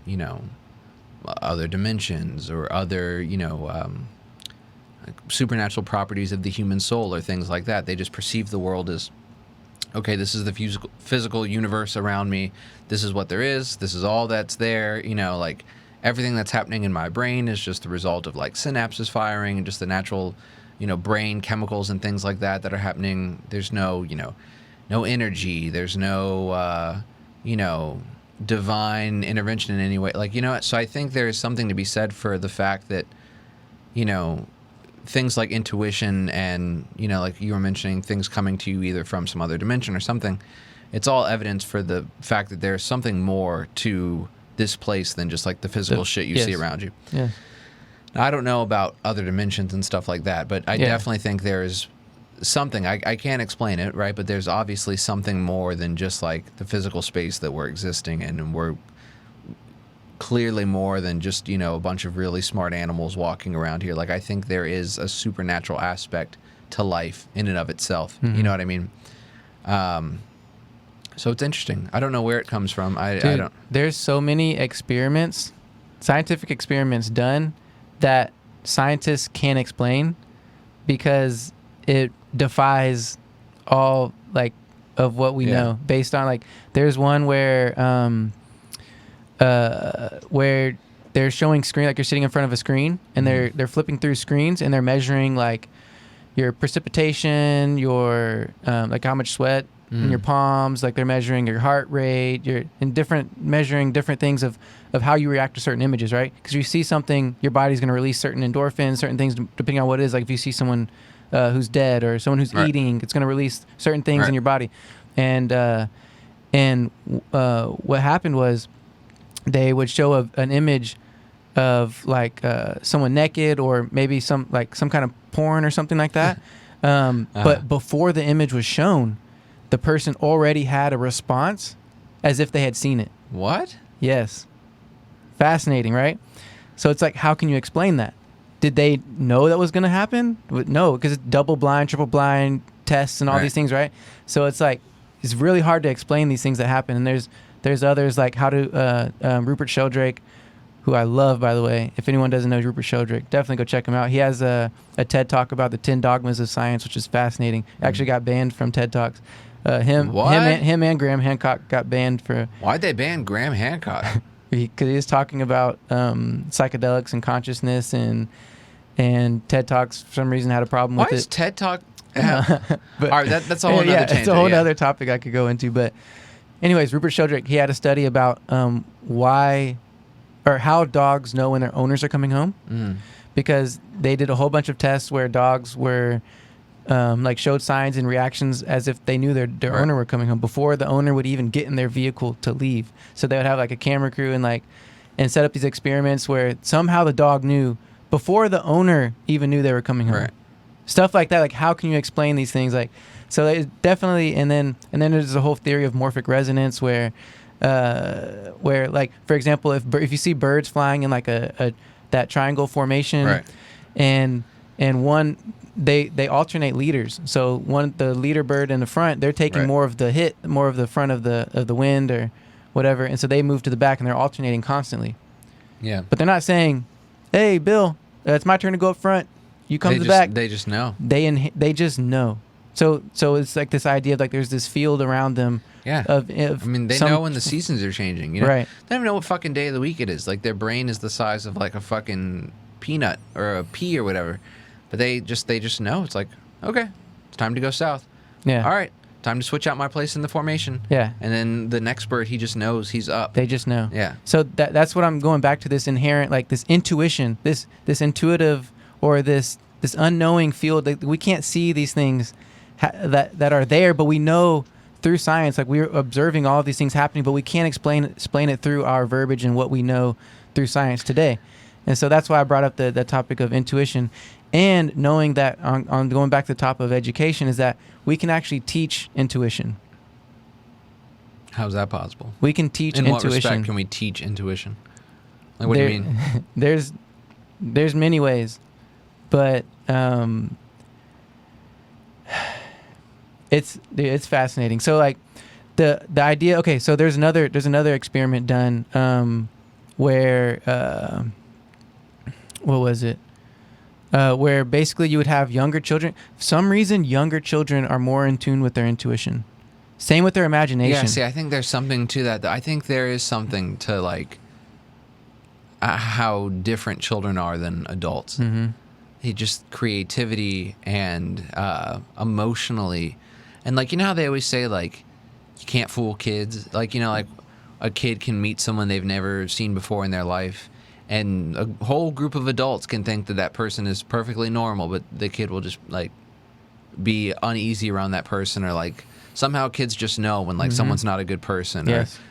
other dimensions or other, supernatural properties of the human soul or things like that. They just perceive the world as, okay, this is the physical universe around me. This is what there is. This is all that's there. Like everything that's happening in my brain is just the result of like synapses firing and just the natural, brain chemicals and things like that are happening. There's no, no energy. There's no, divine intervention in any way. Like, so I think there's something to be said for the fact that, things like intuition and, like you were mentioning, things coming to you either from some other dimension or something, it's all evidence for the fact that there's something more to this place than just like the physical shit you see around you. Yeah. Now, I don't know about other dimensions and stuff like that, but I definitely think there's something. I can't explain it, right? But there's obviously something more than just like the physical space that we're existing in, and we're clearly more than just, a bunch of really smart animals walking around here. Like, I think there is a supernatural aspect to life in and of itself. You know what I mean? So it's interesting. I don't know where it comes from. Dude, I don't. There's so many scientific experiments done that scientists can't explain because it defies all like of what we know based on like there's one where they're showing screen, like you're sitting in front of a screen and they're flipping through screens and they're measuring like your precipitation, your like how much sweat in your palms, like they're measuring your heart rate, measuring different things of how you react to certain images, right? Because you see something, your body's going to release certain endorphins, certain things depending on what it is. Like if you see someone who's dead or someone who's eating, it's going to release certain things in your body. And what happened was they would show an image of like someone naked or maybe some kind of porn or something like that. But before the image was shown, the person already had a response as if they had seen it. What? Yes. Fascinating, right? So it's like, how can you explain that? Did they know that was going to happen? No, because it's double blind, triple blind tests and all these things, right? So it's like, it's really hard to explain these things that happen. And there's others like Rupert Sheldrake, who I love, by the way. If anyone doesn't know Rupert Sheldrake, definitely go check him out. He has a TED Talk about the 10 dogmas of science, which is fascinating. Actually got banned from TED Talks. Him and Graham Hancock got banned for... Why'd they ban Graham Hancock? Because he was talking about psychedelics and consciousness, and TED Talks for some reason had a problem with it. Why is TED Talk... But, all right, that's a whole other tangent. It's a whole other topic I could go into. But anyways, Rupert Sheldrake, he had a study about how dogs know when their owners are coming home. Because they did a whole bunch of tests where dogs were like showed signs and reactions as if they knew their Right. owner were coming home before the owner would even get in their vehicle to leave. So they would have like a camera crew and set up these experiments where somehow the dog knew before the owner even knew they were coming home. Right. Stuff like that. Like, how can you explain these things? Like, so it definitely, and then there's the whole theory of morphic resonance where like, for example, if you see birds flying in like that triangle formation, Right. and one, they alternate leaders. So the leader bird in the front, they're taking Right. more of the front of the wind or whatever, and so they move to the back and they're alternating constantly. Yeah. But they're not saying, "Hey, Bill, it's my turn to go up front. You come to the back." They just know. They just know. So it's like this idea of like there's this field around them. Yeah. Of I mean, they know when the seasons are changing. You know? Right. They don't even know what fucking day of the week it is. Like, their brain is the size of like a fucking peanut or a pea or whatever. But they just know. It's like, okay, it's time to go south. Yeah. All right, time to switch out my place in the formation. Yeah. And then the next bird, he just knows he's up. They just know. Yeah. So that's what I'm going back to, this inherent, like this intuition, this intuitive or this unknowing field. Like, we can't see these things that are there, but we know through science. Like, we're observing all of these things happening, but we can't explain it through our verbiage and what we know through science today. And so that's why I brought up the topic of intuition, and knowing that on going back to the top of education is that we can actually teach intuition. How's that possible? We can teach In intuition. what respect can we teach intuition? Like, what do you mean? There's many ways, but it's fascinating. So like the idea. Okay, so there's another experiment done where what was it? Where basically you would have younger children. For some reason, younger children are more in tune with their intuition. Same with their imagination. Yeah, see, I think there's something to that. I think there is something to like how different children are than adults. Mm-hmm. Just creativity and emotionally, and like, you know how they always say like you can't fool kids. Like, you know, like a kid can meet someone they've never seen before in their life, and a whole group of adults can think that person is perfectly normal, but the kid will just like be uneasy around that person, or like somehow kids just know when like someone's not a good person. Yes. Or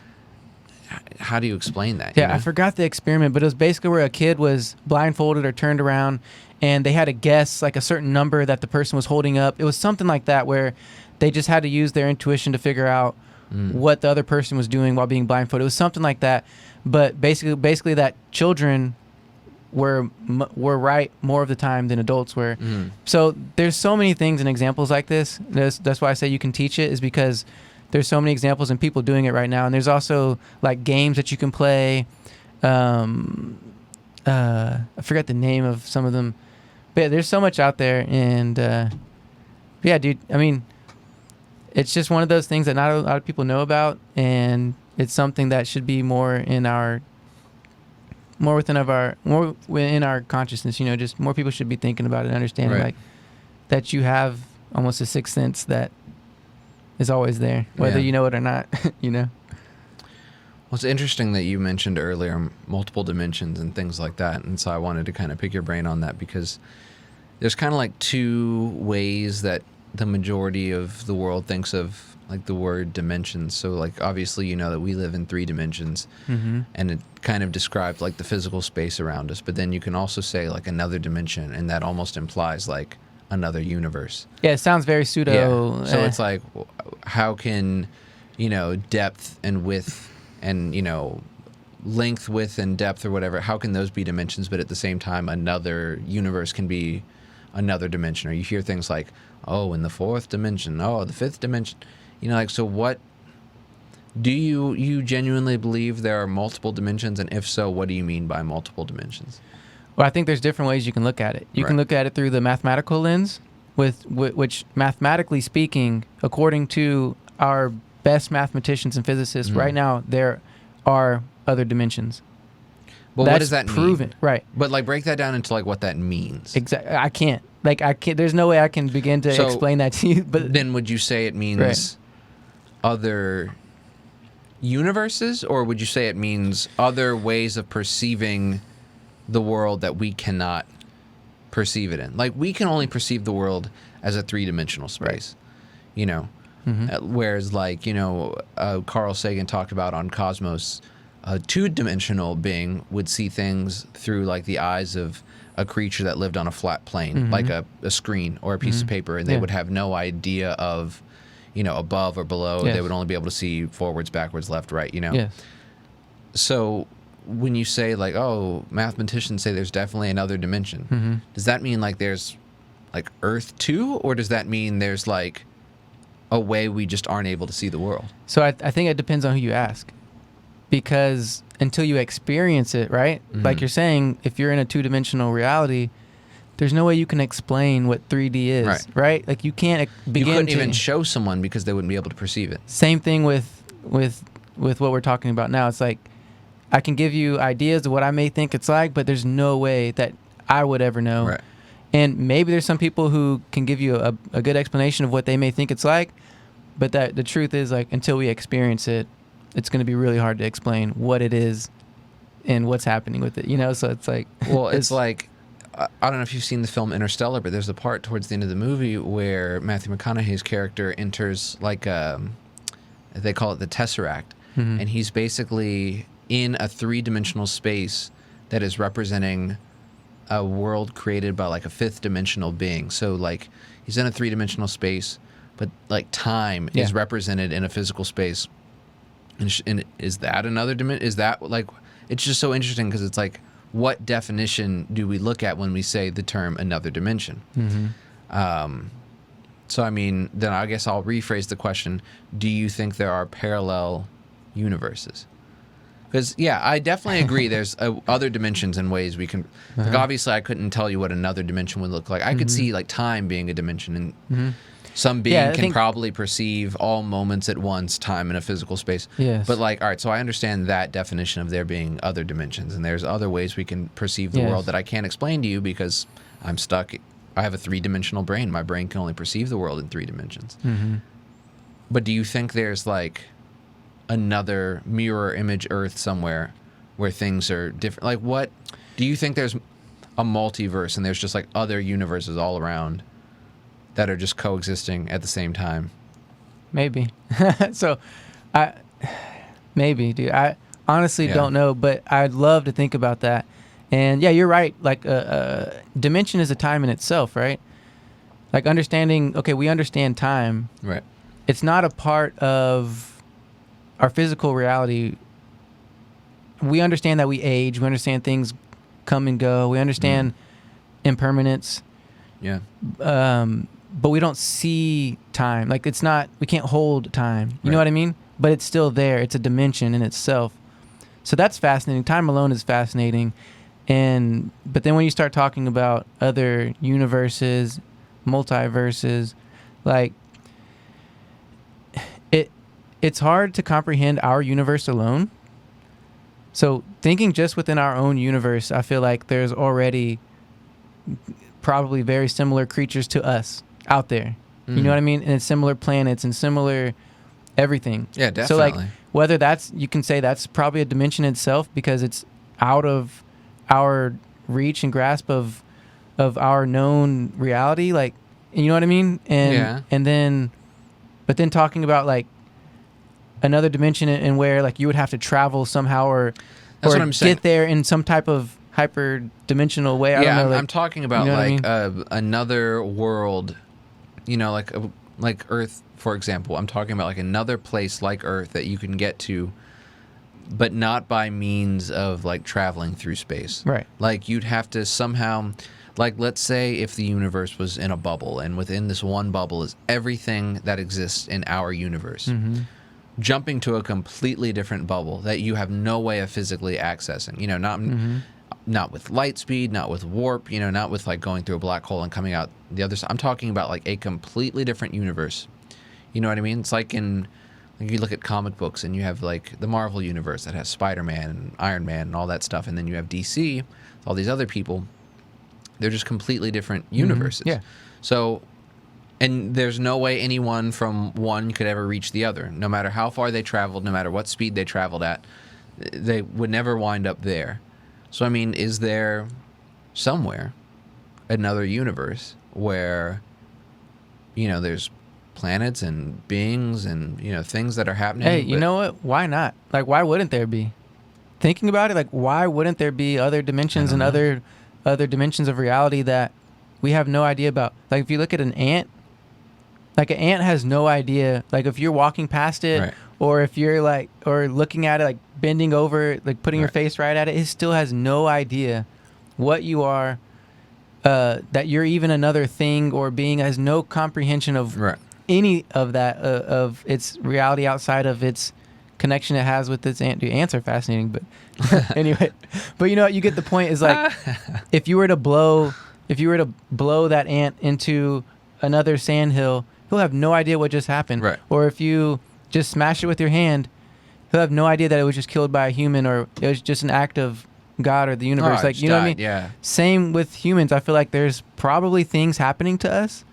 how do you explain that? Yeah, you know? I forgot the experiment, but it was basically where a kid was blindfolded or turned around, and they had to guess like a certain number that the person was holding up. It was something like that, where they just had to use their intuition to figure out what the other person was doing while being blindfolded. It was something like that. But basically that children were right more of the time than adults were. So there's so many things and examples like this. That's why I say you can teach it, is because there's so many examples and people doing it right now. And there's also like games that you can play. I forget the name of some of them, but yeah, there's so much out there. And yeah, dude, I mean, it's just one of those things that not a lot of people know about, and it's something that should be more within our consciousness. You know, just more people should be thinking about it and understanding like that you have almost a sixth sense that is always there, whether you know it or not. You know. Well, it's interesting that you mentioned earlier multiple dimensions and things like that, and so I wanted to kind of pick your brain on that, because there's kind of like two ways that the majority of the world thinks of like the word dimensions. So like, obviously, you know that we live in 3 dimensions, and it kind of describes like the physical space around us, but then you can also say like another dimension, and that almost implies like another universe. Yeah, it sounds very pseudo. Yeah. So it's like, how can, you know, depth and width and, you know, length, width, and depth or whatever, how can those be dimensions, but at the same time another universe can be another dimension? Or you hear things like, oh, in the 4th dimension, oh, the 5th dimension, you know, like, so what do you genuinely believe there are multiple dimensions? And if so, what do you mean by multiple dimensions? Well, I think there's different ways you can look at it. You can look at it through the mathematical lens, which mathematically speaking, according to our best mathematicians and physicists, right now there are other dimensions. Well, what does that proven, mean? Right. But like, break that down into like what that means. Exactly. I can't. There's no way I can begin to explain that to you. But then, would you say it means other universes, or would you say it means other ways of perceiving the world that we cannot perceive it in. Like, we can only perceive the world as a three-dimensional space, you know. Whereas, like, you know, Carl Sagan talked about on Cosmos, a two-dimensional being would see things through, like, the eyes of a creature that lived on a flat plane, like a screen or a piece of paper, and they would have no idea of, you know, above or below. Yes. They would only be able to see forwards, backwards, left, right, you know. Yes. So when you say, like, oh, mathematicians say there's definitely another dimension, does that mean, like, there's, like, Earth 2? Or does that mean there's, like, a way we just aren't able to see the world? So I think it depends on who you ask. Because until you experience it, right? Like you're saying, if you're in a two-dimensional reality, there's no way you can explain what 3D is, right? Like, you can't begin You couldn't to even show someone because they wouldn't be able to perceive it. Same thing with what we're talking about now. It's like, I can give you ideas of what I may think it's like, but there's no way that I would ever know. Right. And maybe there's some people who can give you a good explanation of what they may think it's like, but that the truth is, like, until we experience it, it's going to be really hard to explain what it is and what's happening with it, you know? So it's like... Well, it's like, I don't know if you've seen the film Interstellar, but there's a part towards the end of the movie where Matthew McConaughey's character enters, like, they call it the Tesseract, and he's basically in a three-dimensional space that is representing a world created by, like, a fifth-dimensional being. So, like, he's in a three-dimensional space, but, like, time is represented in a physical space. And is that another dimension? Is that, like, it's just so interesting because it's like, what definition do we look at when we say the term another dimension? So, I mean, then I guess I'll rephrase the question. Do you think there are parallel universes? Because, yeah, I definitely agree there's other dimensions and ways we can... Like, obviously, I couldn't tell you what another dimension would look like. I could see, like, time being a dimension, and some being can probably perceive all moments at once, time in a physical space. Yes. But, like, all right, so I understand that definition of there being other dimensions, and there's other ways we can perceive the world that I can't explain to you because I'm stuck... I have a three-dimensional brain. My brain can only perceive the world in three dimensions. But do you think there's, like, another mirror image Earth somewhere where things are different? Like, what... Do you think there's a multiverse and there's just, like, other universes all around that are just coexisting at the same time? Maybe. So, maybe, dude. I honestly don't know, but I'd love to think about that. And yeah, you're right. Like, dimension is a time in itself, right? Like, understanding, okay, we understand time. Right. It's not a part of our physical reality. We understand that we age. We understand things come and go. We understand impermanence. Yeah. But we don't see time. Like, it's not, we can't hold time. You know what I mean? But it's still there. It's a dimension in itself. So that's fascinating. Time alone is fascinating. But then when you start talking about other universes, multiverses, like, it's hard to comprehend our universe alone. So thinking just within our own universe, I feel like there's already probably very similar creatures to us out there. You know what I mean? And it's similar planets and similar everything. Yeah, definitely. So, like, whether that's, you can say that's probably a dimension itself because it's out of our reach and grasp of our known reality, like, you know what I mean? And then, but then talking about, like, another dimension and where, like, you would have to travel somehow or what I'm saying. Get there in some type of hyper dimensional way. I don't know, like, I'm talking about, you know like, what I mean? another world, you know, like Earth, for example. I'm talking about, like, another place like Earth that you can get to, but not by means of, like, traveling through space. Right. Like, you'd have to somehow, like, let's say if the universe was in a bubble, and within this one bubble is everything that exists in our universe. Jumping to a completely different bubble that you have no way of physically accessing. You know, not with light speed, not with warp, you know, not with, like, going through a black hole and coming out the other side. I'm talking about, like, a completely different universe. You know what I mean? It's like in... Like, you look at comic books and you have, like, the Marvel universe that has Spider-Man and Iron Man and all that stuff, and then you have DC, all these other people. They're just completely different universes. Yeah. So, and there's no way anyone from one could ever reach the other. No matter how far they traveled, no matter what speed they traveled at, they would never wind up there. So, I mean, is there somewhere another universe where, there's planets and beings and, things that are happening. Hey, you know what? Why not? Like, why wouldn't there be? Thinking about it, like, why wouldn't there be other dimensions and other dimensions of reality that we have no idea about? Like, if you look at an ant, like, an ant has no idea. Like, if you're walking past it, Right. or if you're like, or looking at it, like bending over, like putting your face right at it, it still has no idea what you are, that you're even another thing or being, has no comprehension of Right. any of that, of its reality outside of its connection it has with its ant. Dude, ants are fascinating, but anyway, but you get the point. Is like, if you were to blow that ant into another sandhill, he'll have no idea what just happened. Right. Or if you just smash it with your hand, he'll have no idea that it was just killed by a human, or it was just an act of God or the universe. Oh, Like, you know what I mean? Yeah. Same with humans. I feel like there's probably things happening to us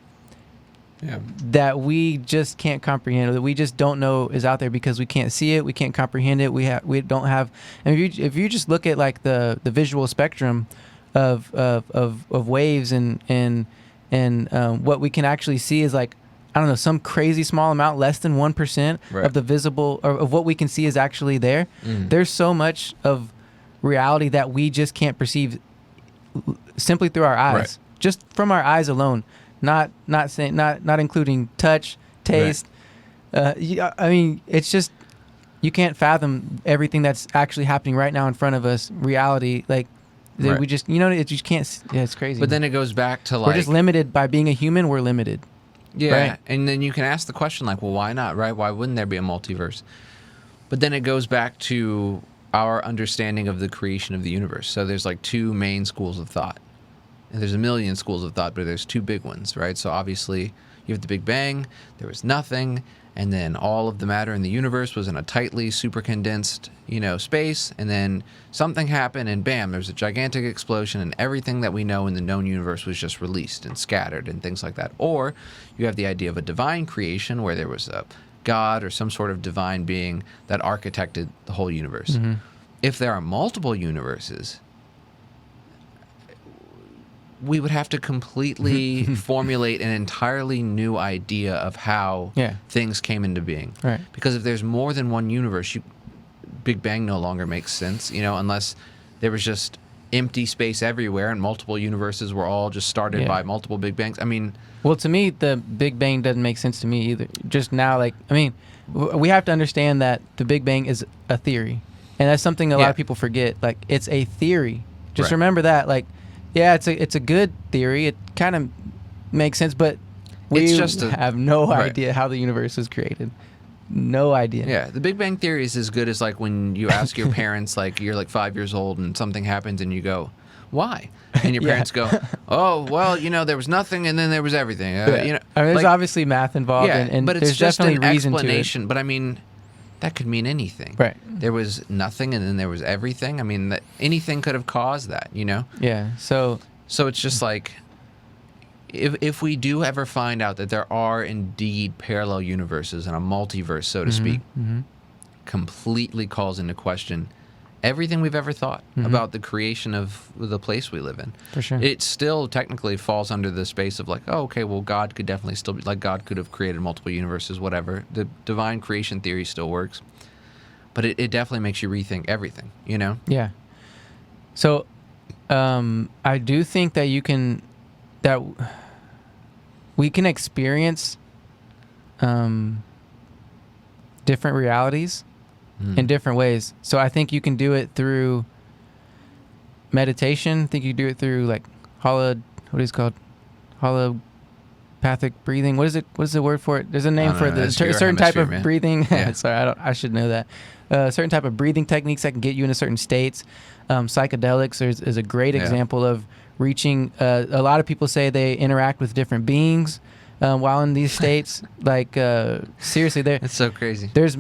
Yeah. that we just can't comprehend, or that we just don't know is out there because we can't see it, we can't comprehend it. We don't have. And if you just look at like the visual spectrum of waves and what we can actually see is like, I don't know, some crazy small amount, less than 1% Right. of the visible, or of what we can see is actually there. There's so much of reality that we just can't perceive simply through our eyes, Right. just from our eyes alone. Not including touch, taste. I mean, it's just, you can't fathom everything that's actually happening right now in front of us. Reality, like, Right. we just, it just can't. Yeah, it's crazy. But then it goes back to like, we're just limited by being a human. We're limited. yeah, right? and then you can ask the question like, well, why not, right? Why wouldn't there be a multiverse? But then it goes back to our understanding of the creation of the universe. So there's like two main schools of thought. And there's a million schools of thought, but there's two big ones, right? So obviously you have the Big Bang, there was nothing, and then all of the matter in the universe was in a tightly super condensed, space, and then something happened and bam, there's a gigantic explosion and everything that we know in the known universe was just released and scattered and things like that. Or you have the idea of a divine creation where there was a God or some sort of divine being that architected the whole universe. Mm-hmm. If there are multiple universes, we would have to completely formulate an entirely new idea of how things came into being. Right. Because if there's more than one universe, Big Bang no longer makes sense, unless there was just empty space everywhere and multiple universes were all just started by multiple Big Bangs. I mean... Well, to me, the Big Bang doesn't make sense to me either. Just now, like, I mean, we have to understand that the Big Bang is a theory. And that's something a lot of people forget. Like, it's a theory. Just remember that. Like, yeah, it's a good theory. It kind of makes sense, but we have no idea how the universe was created. No idea. Yeah, the Big Bang Theory is as good as like when you ask your parents, like you're like 5 years old and something happens and you go, why? And your parents go, oh, well, there was nothing and then there was everything. I mean, there's obviously math involved, and but it's there's just definitely an reason explanation. to it. But I mean, that could mean anything. Right. There was nothing and then there was everything. I mean, anything could have caused that, Yeah, so it's just like, if we do ever find out that there are indeed parallel universes and a multiverse, so to speak, completely calls into question everything we've ever thought about the creation of the place we live in. For sure. It still technically falls under the space of like, oh, okay, well, God could definitely still be, like, God could have created multiple universes, whatever. The divine creation theory still works. But it definitely makes you rethink everything, Yeah. So, I do think that we can experience different realities in different ways. So I think you can do it through meditation. I think you do it through like holopathic breathing. What is it? What's the word for it? There's a name for a certain type of breathing. Sorry, I should know that. Certain type of breathing techniques that can get you into certain states. Psychedelics is a great example of reaching. A lot of people say they interact with different beings while in these states. Like seriously, it's so crazy. There's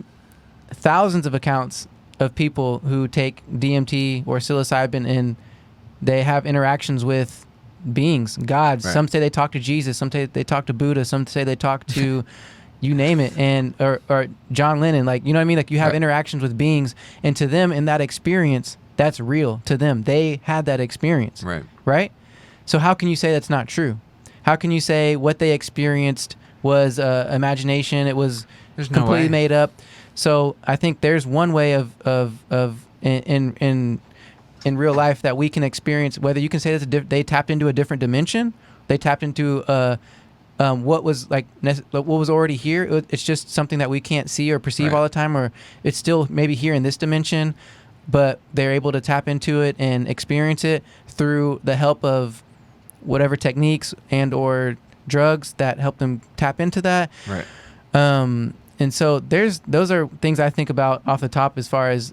thousands of accounts of people who take DMT or psilocybin and they have interactions with beings, gods. Some say they talk to Jesus, some say they talk to Buddha, some say they talk to you name it, and or John Lennon, like, you know what I mean? Like, you have interactions with beings, and to them in that experience, that's real to them. They had that experience. Right? So how can you say that's not true? How can you say what they experienced was imagination? It was There's no completely way. made up. So I think there's one way of in real life that we can experience. Whether you can say that they tapped into a different dimension, they tapped into what was what was already here. It's just something that we can't see or perceive Right. all the time, or it's still maybe here in this dimension, but they're able to tap into it and experience it through the help of whatever techniques and or drugs that help them tap into that. Right. And so those are things I think about off the top as far as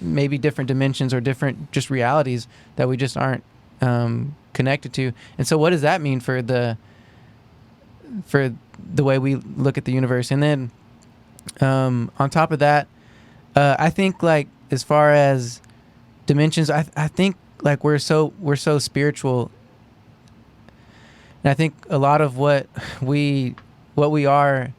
maybe different dimensions or different just realities that we just aren't connected to. And so what does that mean for the way we look at the universe? And then on top of that, I think like as far as dimensions, I think like we're so spiritual, and I think a lot of what we are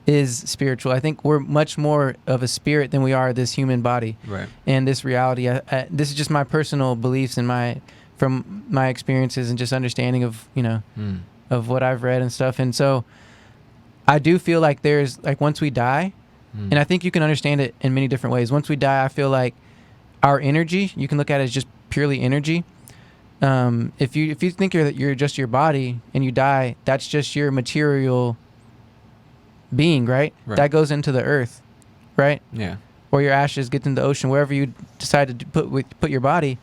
is spiritual. I think we're much more of a spirit than we are this human body. Right. And this reality. This is just my personal beliefs and from my experiences and just understanding of of what I've read and stuff. And so I do feel like there's like once we die, and I think you can understand it in many different ways. Once we die, I feel like our energy, you can look at it as just purely energy. If you think you're just your body and you die, that's just your material being, right? That goes into the earth, right? Yeah. Or your ashes get in the ocean, wherever you decide to put your body,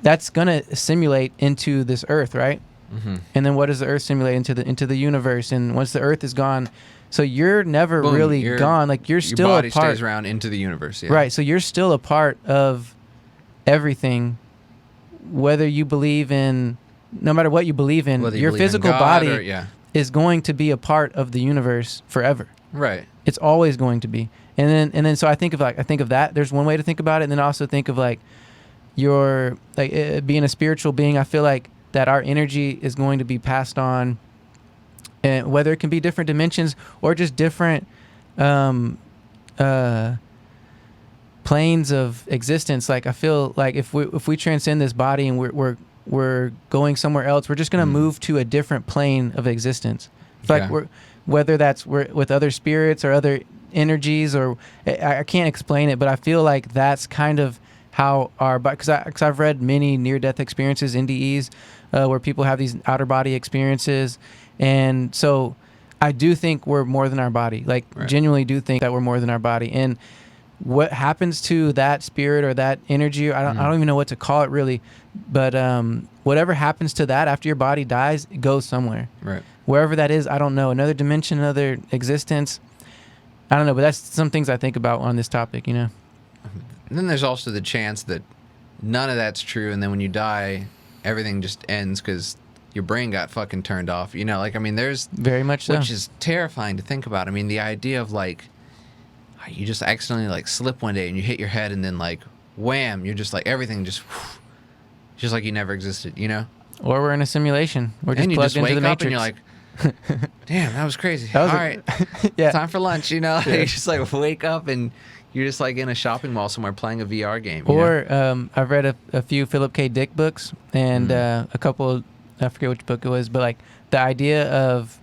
that's gonna simulate into this earth, right? Mm-hmm. And then what does the earth simulate into the universe? And once the earth is gone, so you're never really gone. Like you're still your body a part. stays around into the universe. Yeah. Right. So you're still a part of everything, whether you believe in, no matter what you believe in, Whether you your believe in physical God body or- is going to be a part of the universe forever. Right. It's always going to be. And then so I think of that. There's one way to think about it, and then also think of like your being a spiritual being. I feel like that our energy is going to be passed on, and whether it can be different dimensions or just different planes of existence. Like I feel like if we transcend this body and we're going somewhere else, we're just going to move to a different plane of existence. It's like whether we're with other spirits or other energies, or I can't explain it, but I feel like that's kind of how our body, because I've read many near-death experiences, NDEs, where people have these outer body experiences, and so I do think we're more than our body. Like genuinely do think that we're more than our body. And what happens to that spirit or that energy, I don't even know what to call it really, but whatever happens to that after your body dies, it goes somewhere. Right. Wherever that is, I don't know. Another dimension, another existence. I don't know, but that's some things I think about on this topic, And then there's also the chance that none of that's true, and then when you die, everything just ends because your brain got fucking turned off. There's very much so. Which is terrifying to think about. I mean, the idea of like you just accidentally like slip one day and you hit your head and then like wham, you're just like everything just like you never existed, Or we're in a simulation. We're just and you plugged just into wake the up Matrix. and you're like, damn, that was crazy. That was All right, yeah. time for lunch. You just like wake up and you're just like in a shopping mall somewhere playing a VR game. Or I've read a few Philip K. Dick books and a couple, I forget which book it was, but like the idea of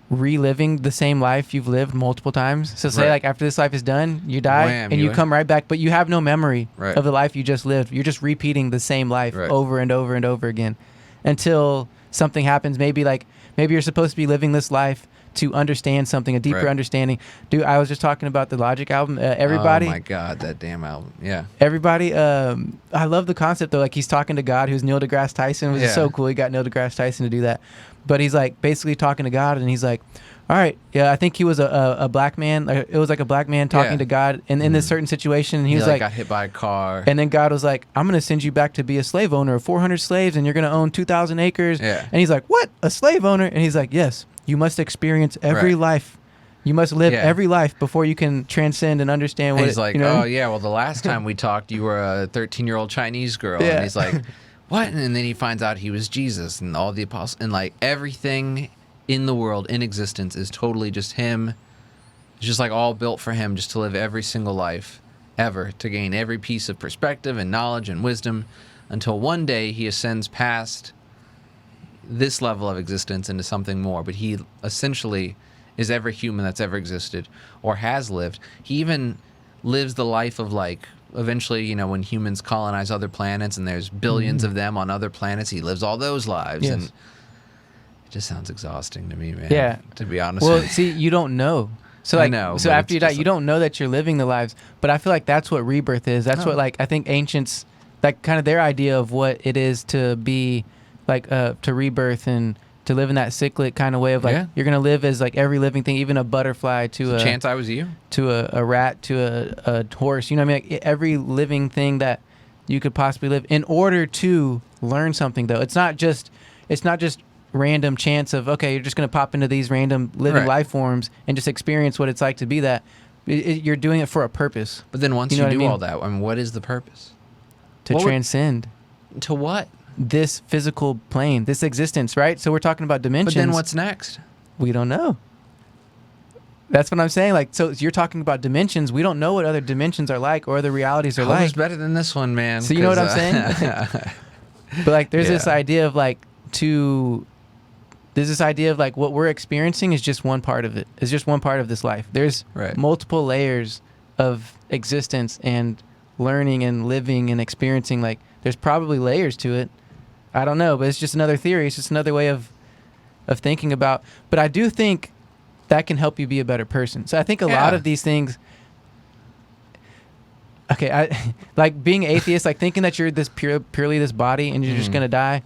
reliving the same life you've lived multiple times. So say like after this life is done, you die and you come right back, but you have no memory of the life you just lived. You're just repeating the same life over and over and over again until something happens. Maybe you're supposed to be living this life to understand something, a deeper understanding. Dude, I was just talking about the Logic album. Everybody. Oh my God, that damn album. Yeah. Everybody. I love the concept though. Like he's talking to God, who's Neil deGrasse Tyson, which is so cool. He got Neil deGrasse Tyson to do that. But he's like basically talking to God, and he's like, all right, yeah, I think he was a black man. It was like a black man talking to God in this certain situation. And he was like, got hit by a car. And then God was like, I'm going to send you back to be a slave owner of 400 slaves, and you're going to own 2,000 acres. Yeah. And he's like, what? A slave owner? And he's like, yes, you must experience every life. You must live every life before you can transcend and understand what and he's like, oh, yeah, well, the last time we talked, you were a 13-year-old Chinese girl. Yeah. And he's like, what? And then he finds out he was Jesus and all the apostles. And like everything in the world, in existence, is totally just him. It's just like all built for him, just to live every single life ever, to gain every piece of perspective and knowledge and wisdom until one day he ascends past this level of existence into something more. But he essentially is every human that's ever existed or has lived. He even lives the life of, like, eventually, you know, when humans colonize other planets and there's billions of them on other planets, he lives all those lives. Yes. And it just sounds exhausting to me, man. Yeah. To be honest Well, with you. see, you don't know. So, I like, know, so but after it's you die, just you don't know that you're living the lives. But I feel like that's what rebirth is. That's Oh. what, like, I think ancients, like, kind of their idea of what it is to be, like, to rebirth and to live in that cyclic kind of way of, like, Yeah. you're going to live as, like, every living thing, even a butterfly to Chance I was you. to a rat to a horse. You know what I mean? Like, every living thing that you could possibly live in order to learn something, though. It's not just random chance of, okay, you're just going to pop into these random living Right. life forms and just experience what it's like to be that. You're doing it for a purpose, But then once You you, know what I do mean? all that, I mean, what is the purpose? to What would- transcend To what? this physical plane, this existence, right? So we're talking about But dimensions. then what's next? We don't know. That's what I'm saying. Like, so you're talking about dimensions. We don't know what other dimensions are like or other realities are Hope is like. better than this one, man. So you know what I'm 'cause, saying? But, like, there's this Yeah. idea of, like, there's this idea of, like, what we're experiencing is just one part of it. It's just one part of this life. There's Right. multiple layers of existence and learning and living and experiencing. Like, there's probably layers to it. I don't know, but it's just another theory. It's just another way of thinking about. But I do think that can help you be a better person. So I think a lot Yeah. of these things. Okay, I like being atheist, like thinking that you're this purely this body and you're just gonna die.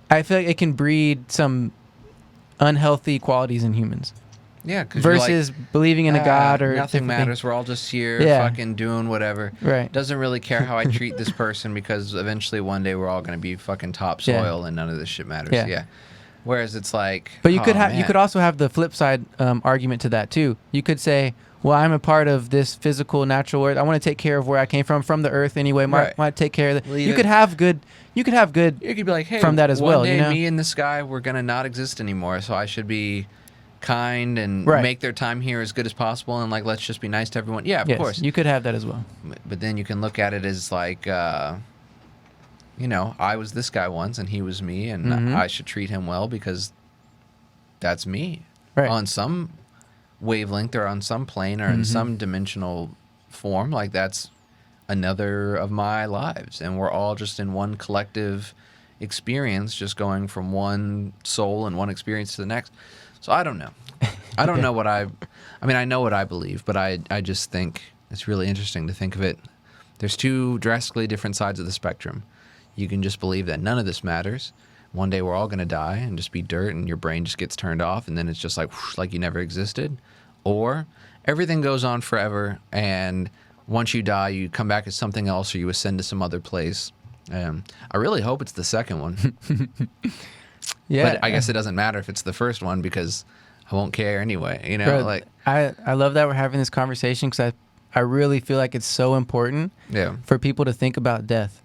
I feel like it can breed some unhealthy qualities in humans Yeah, because versus believing in a god or nothing different matters. things. We're all just here, Yeah. fucking doing whatever. Right. Doesn't really care how I treat this person because eventually one day we're all gonna be fucking Yeah. topsoil and none of this shit matters. Yeah. Yeah. Whereas it's like, But you oh, could have you man. could also have the flip side argument to that too. You could say, well, I'm a part of this physical natural world. I want to take care of where I came from the earth anyway. Right. Want to take care of that. Well, You either- could have good. You could have good. You could be like, hey, from that as one well, day you know? me and this guy, we're gonna not exist anymore, so I should be kind and Right. make their time here as good as possible, and, like, let's just be nice to everyone. Yeah, of Yes, course. you could have that as well. But then you can look at it as like, you know, I was this guy once and he was me, and Mhm. I should treat him well because that's me. Right. On some wavelength or on some plane or in some dimensional form, like that's another of my lives. And we're all just in one collective experience, just going from one soul and one experience to the next. So I don't know. I don't know what I mean, I know what I believe, but I just think it's really interesting to think of it. There's two drastically different sides of the spectrum. You can just believe that none of this matters. One day we're all going to die and just be dirt and your brain just gets turned off and then it's just like, whoosh, like you never existed. Or everything goes on forever and once you die, you come back as something else or you ascend to some other place. I really hope it's the second one. Yeah, But I guess it doesn't matter if it's the first one because I won't care anyway. You know, Bro, like, I love that we're having this conversation because I really feel like it's so important yeah. for people to think about death.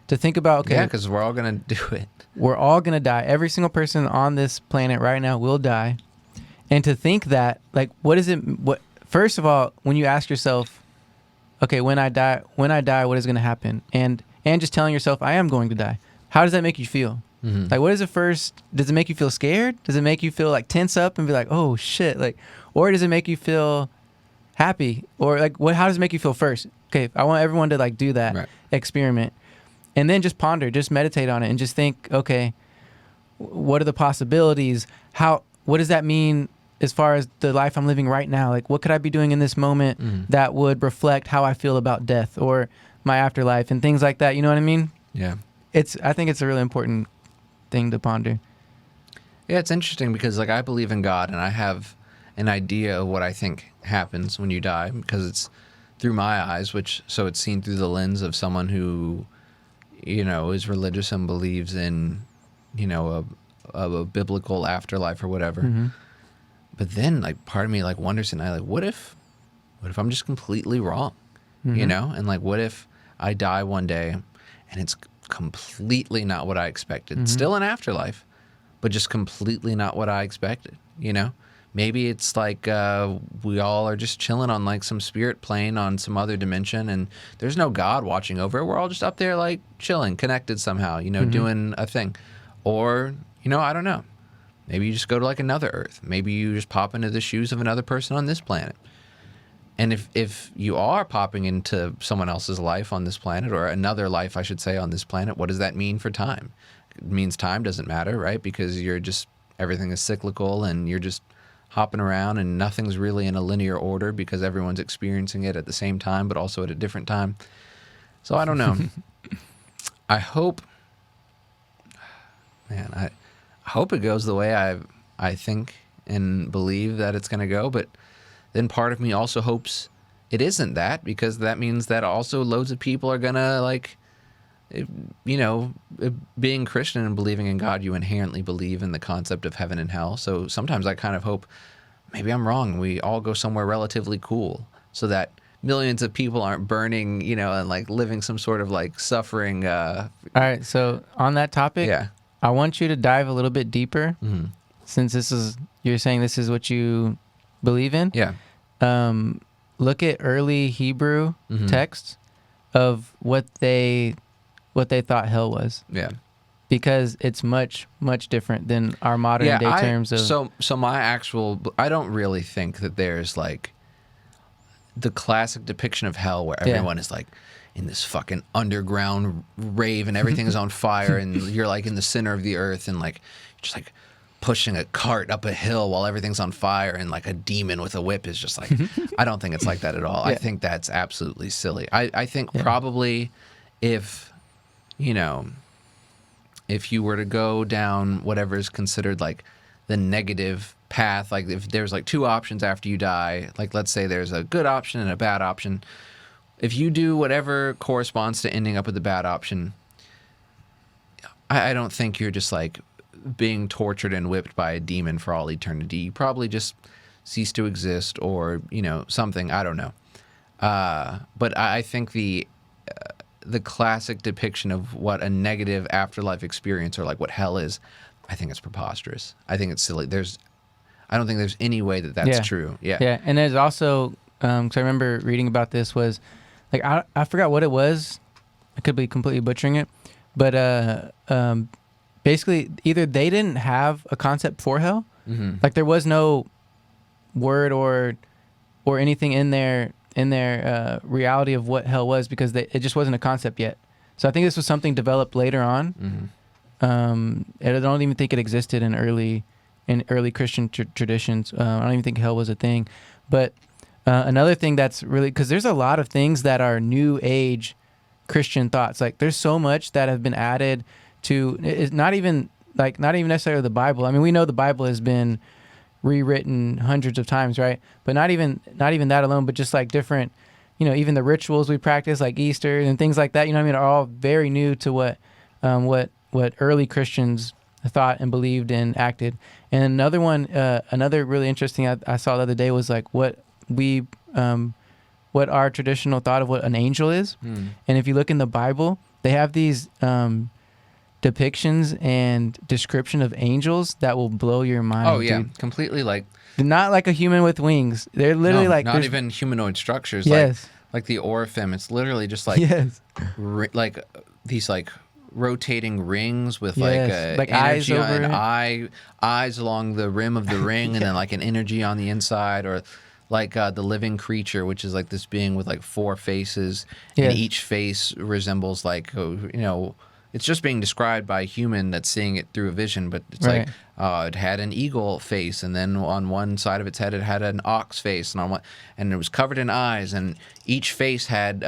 To think about, okay, Yeah, because we're all going to do it. we're all going to die. Every single person on this planet right now will die. And to think that, like, first of all, when you ask yourself, okay, when I die, what is going to happen? And just telling yourself, I am going to die. How does that make you feel? Mm-hmm. Like, what is it first? Does it make you feel scared? Does it make you feel like tense up and be like, oh shit? Like, or does it make you feel happy? Or like, how does it make you feel first? Okay, I want everyone to like do that experiment. And then just ponder, just meditate on it and just think, okay, what are the possibilities? What does that mean as far as the life I'm living right now? Like, what could I be doing in this moment that would reflect how I feel about death or my afterlife and things like that? You know what I mean? Yeah. I think it's a really important thing to ponder. Yeah, it's interesting because, like, I believe in God and I have an idea of what I think happens when you die because it's through my eyes, so it's seen through the lens of someone who, you know, is religious and believes in, you know, a biblical afterlife or whatever. Mm-hmm. But then, like, part of me, like, wonders tonight, like, what if I'm just completely wrong, you know? And, like, what if I die one day and it's completely not what I expected? Still an afterlife, but just completely not what I expected, you know? Maybe it's like we all are just chilling on like some spirit plane on some other dimension, and there's no God watching over it. We're all just up there like chilling, connected somehow, doing a thing. Or, I don't know. Maybe you just go to like another Earth. Maybe you just pop into the shoes of another person on this planet. And if you are popping into someone else's life on this planet, or another life, I should say, on this planet, what does that mean for time? It means time doesn't matter, right? Because everything is cyclical, and you're just hopping around, and nothing's really in a linear order because everyone's experiencing it at the same time, but also at a different time. So I don't know. I hope it goes the way I think and believe that it's going to go, but then part of me also hopes it isn't that, because that means that also loads of people are going to being Christian and believing in God, you inherently believe in the concept of heaven and hell. So sometimes I kind of hope maybe I'm wrong. We all go somewhere relatively cool so that millions of people aren't burning, and like living some sort of like suffering. All right. So on that topic, Yeah. I want you to dive a little bit deeper, Mm-hmm. since you're saying this is what you believe in. Yeah. Look at early Hebrew Mm-hmm. texts of what they thought hell was, Yeah. because it's much, much different than our modern day terms of. So I don't really think that there's like the classic depiction of hell where everyone is like in this fucking underground rave and everything is on fire and you're like in the center of the earth and like just like pushing a cart up a hill while everything's on fire and like a demon with a whip is just like, I don't think it's like that at all. I think that's absolutely silly. I think probably if you were to go down whatever is considered like the negative path, like if there's like two options after you die, like let's say there's a good option and a bad option. If you do whatever corresponds to ending up with the bad option, I don't think you're just like being tortured and whipped by a demon for all eternity. You probably just cease to exist or, something. I don't know. But I think the classic depiction of what a negative afterlife experience or like what hell is, I think it's preposterous. I think it's silly. I don't think there's any way that that's true. Yeah. Yeah. And there's also, because I remember reading about this was, like, I forgot what it was. I could be completely butchering it. But basically, either they didn't have a concept for hell. Mm-hmm. Like, there was no word or anything in their reality of what hell was, because it just wasn't a concept yet. So I think this was something developed later on. Mm-hmm. I don't even think it existed in early Christian traditions. I don't even think hell was a thing. But another thing that's really, because there's a lot of things that are new age Christian thoughts. Like, there's so much that have been added to. It's not even necessarily the Bible. I mean, we know the Bible has been rewritten hundreds of times, right? But not even that alone, but just like different, even the rituals we practice, like Easter and things like that, are all very new to what early Christians thought and believed and acted. And another one, another really interesting I saw the other day was like what our traditional thought of what an angel is. And if you look in the Bible, they have these depictions and description of angels that will blow your mind. Oh yeah, dude. completely like. They're not like a human with wings. They're literally not even humanoid structures. Yes. Like the Orifim. It's literally just like like these like rotating rings with like eyes energy over and eyes along the rim of the ring, and then like an energy on the inside, or like the living creature, which is like this being with like 4 faces, and each face resembles like it's just being described by a human that's seeing it through a vision, but it's like it had an eagle face, and then on one side of its head it had an ox face, and it was covered in eyes, and each face had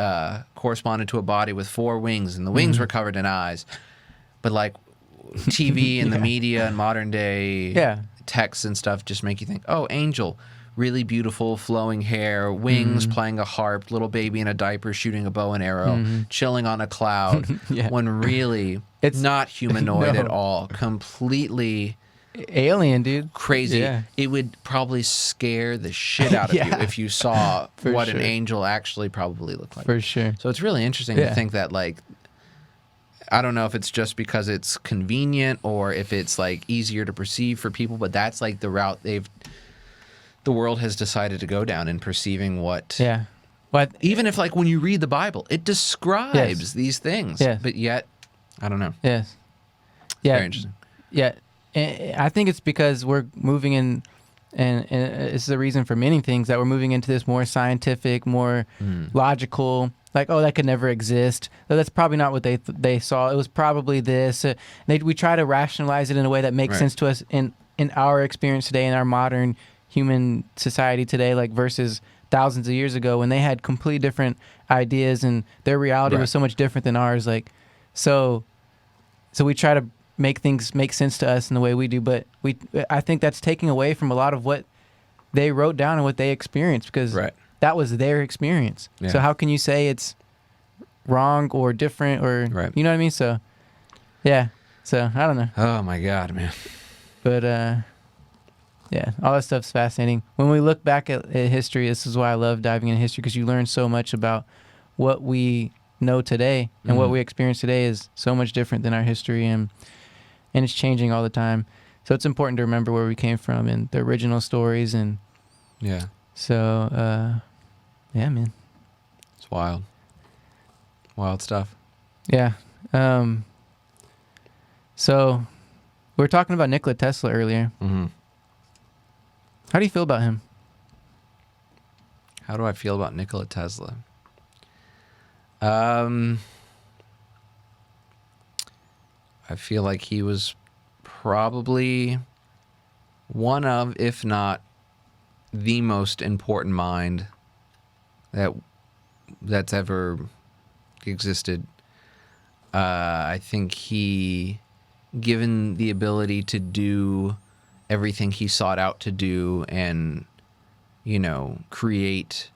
corresponded to a body with 4 wings, and the wings were covered in eyes. But like TV and the media and modern day texts and stuff just make you think, oh, angel. Really beautiful flowing hair, wings, playing a harp, little baby in a diaper shooting a bow and arrow, chilling on a cloud, when really it's not humanoid at all. Completely alien, dude. Crazy. Yeah. It would probably scare the shit out of you if you saw what an angel actually probably looked like. For sure. So it's really interesting to think that, like, I don't know if it's just because it's convenient or if it's like easier to perceive for people, but that's like the route they've the world has decided to go down in perceiving what. Yeah. But Even if, like, when you read the Bible, it describes these things. Yes. But yet, I don't know. yes. Yeah. Very interesting. Yeah. I think it's because we're moving in, and it's the reason for many things that we're moving into this more scientific, more logical. Like, oh, that could never exist. No, that's probably not what they saw. It was probably this. We try to rationalize it in a way that makes sense to us in our experience today, in our modern human society today, like versus thousands of years ago when they had completely different ideas and their reality was so much different than ours. Like, so we try to make things make sense to us in the way we do, but I think that's taking away from a lot of what they wrote down and what they experienced, because that was their experience. Yeah. So how can you say it's wrong or different or you know what I mean? So yeah. So I don't know. Oh my God, man. But yeah, all that stuff's fascinating. When we look back at history, this is why I love diving into history, because you learn so much about what we know today, and what we experience today is so much different than our history, and it's changing all the time. So it's important to remember where we came from and the original stories, and so yeah, man, it's wild stuff. Yeah. So we were talking about Nikola Tesla earlier. How do you feel about him? How do I feel about Nikola Tesla? I feel like he was probably one of, if not the most important mind that's ever existed. I think he, given the ability to do everything he sought out to do and, you know, create,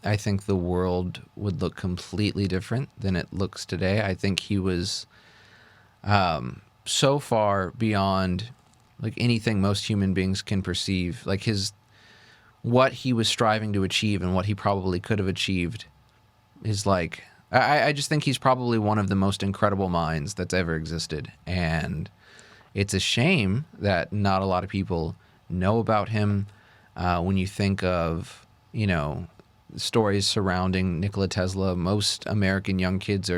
I think the world would look completely different than it looks today. I think he was so far beyond like anything most human beings can perceive. Like what he was striving to achieve and what he probably could have achieved is like, I just think he's probably one of the most incredible minds that's ever existed. And it's a shame that not a lot of people know about him. When you think of, you know, stories surrounding Nikola Tesla, most American young kids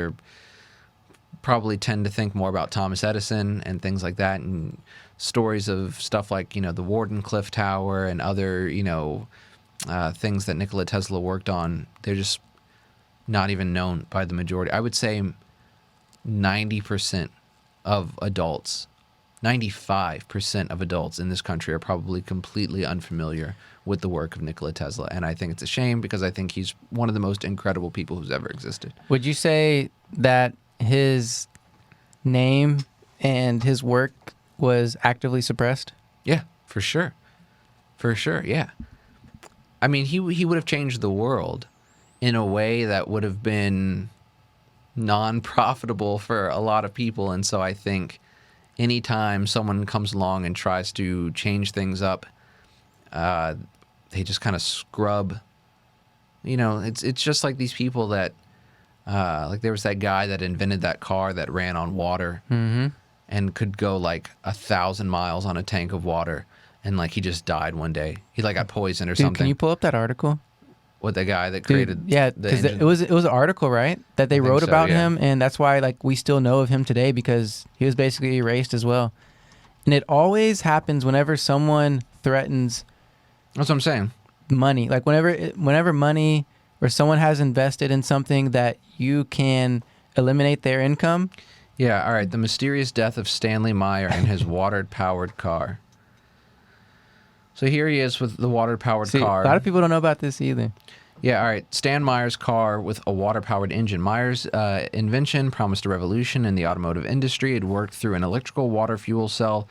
probably tend to think more about Thomas Edison and things like that, and stories of stuff like, you know, the Wardenclyffe Tower and other, you know, things that Nikola Tesla worked on. They're just not even known by the majority. I would say 90% of adults, 95% of adults in this country are probably completely unfamiliar with the work of Nikola Tesla. And I think it's a shame, because I think he's one of the most incredible people who's ever existed. Would you say that his name and his work was actively suppressed? Yeah, for sure. For sure, yeah. I mean, he would have changed the world in a way that would have been non-profitable for a lot of people. And so I think anytime someone comes along and tries to change things up, they just kind of scrub. You know, it's just like these people that, like there was that guy that invented that car that ran on water and could go like 1,000 miles on a tank of water, and like he just died one day. He like got poisoned or something. Can you pull up that article? With the guy that created, yeah, because it was an article, right, that they wrote about him, and that's why like we still know of him today, because he was basically erased as well. And it always happens whenever someone threatens. That's what I'm saying. Money, like whenever money or someone has invested in something that you can eliminate their income. Yeah. All right. The mysterious death of Stanley Meyer and his water-powered car. So here he is with the water-powered car. A lot of people don't know about this either. Yeah, all right. Stan Meyer's car with a water-powered engine. Meyer's invention promised a revolution in the automotive industry. It worked through an electrical water fuel cell,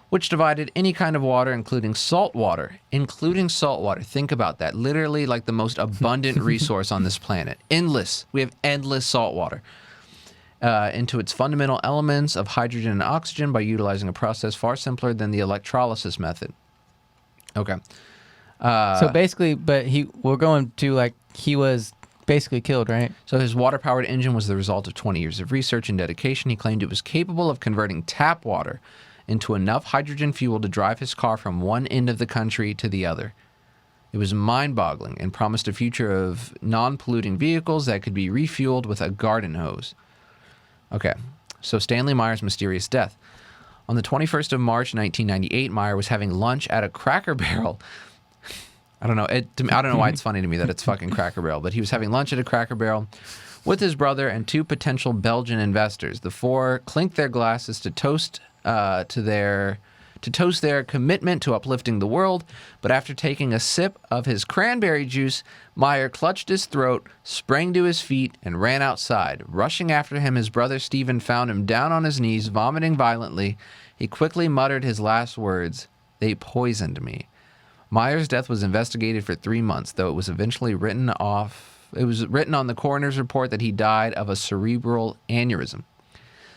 which divided any kind of water, including salt water. Including salt water. Think about that. Literally like the most abundant resource on this planet. Endless. We have endless salt water. Into its fundamental elements of hydrogen and oxygen by utilizing a process far simpler than the electrolysis method. Okay. So basically, but we're going to like, he was basically killed, right? So his water-powered engine was the result of 20 years of research and dedication. He claimed it was capable of converting tap water into enough hydrogen fuel to drive his car from one end of the country to the other. It was mind-boggling and promised a future of non-polluting vehicles that could be refueled with a garden hose. Okay, so Stanley Meyer's mysterious death. On the 21st of March, 1998, Meyer was having lunch at a Cracker Barrel. I don't know. I don't know why it's funny to me that it's fucking Cracker Barrel, but he was having lunch at a Cracker Barrel with his brother and two potential Belgian investors. The four clinked their glasses to toast their commitment to uplifting the world, but after taking a sip of his cranberry juice, Meyer clutched his throat, sprang to his feet, and ran outside. Rushing after him, his brother Stephen found him down on his knees, vomiting violently. He quickly muttered his last words, "They poisoned me." Meyer's death was investigated for 3 months, though it was eventually written off. It was written on the coroner's report that he died of a cerebral aneurysm.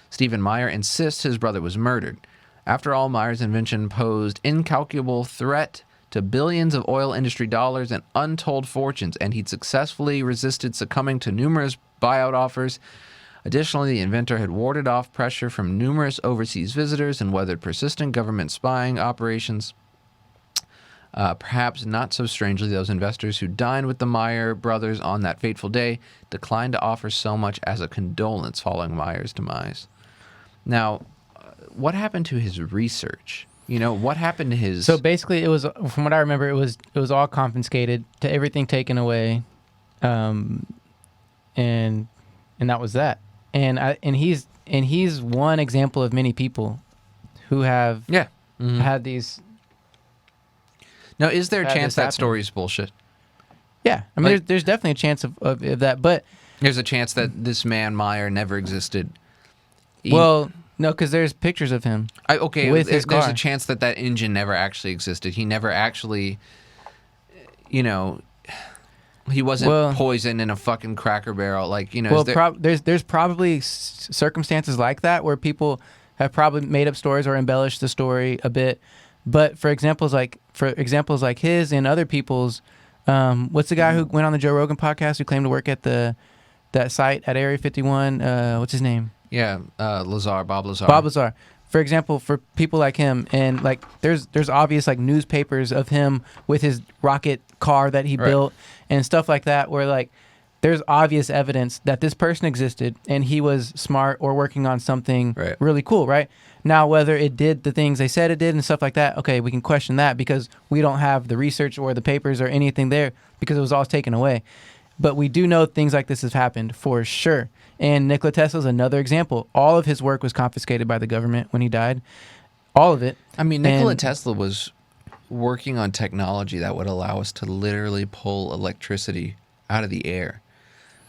Stephen Meyer insists his brother was murdered. After all, Meyer's invention posed incalculable threat to billions of oil industry dollars and untold fortunes, and he'd successfully resisted succumbing to numerous buyout offers. Additionally, the inventor had warded off pressure from numerous overseas visitors and weathered persistent government spying operations. Perhaps not so strangely, those investors who dined with the Meyer brothers on that fateful day declined to offer so much as a condolence following Meyer's demise. Now, what happened to his research? You know, what happened to his... So basically, it was, from what I remember, it was all confiscated, to everything taken away, and that was that. And he's one example of many people who have had these. Now, is there a chance that story is bullshit? Yeah, I mean, there's definitely a chance of that, but there's a chance that this man Meyer never existed. Well, no, because there's pictures of him. With his car. There's a chance that engine never actually existed. He never actually, he wasn't poisoned in a fucking Cracker Barrel. Like, Well, there's probably circumstances like that where people have probably made up stories or embellished the story a bit. But for examples like his and other people's, what's the guy who went on the Joe Rogan podcast who claimed to work at that site at Area 51? What's his name? Yeah, Bob Lazar. Bob Lazar. For example, for people like him, and like there's obvious like newspapers of him with his rocket car that he built and stuff like that, where like there's obvious evidence that this person existed and he was smart or working on something really cool, right? Now, whether it did the things they said it did and stuff like that, okay, we can question that because we don't have the research or the papers or anything there because it was all taken away. But we do know things like this have happened for sure. And Nikola Tesla is another example. All of his work was confiscated by the government when he died. All of it. I mean, Nikola Tesla was working on technology that would allow us to literally pull electricity out of the air.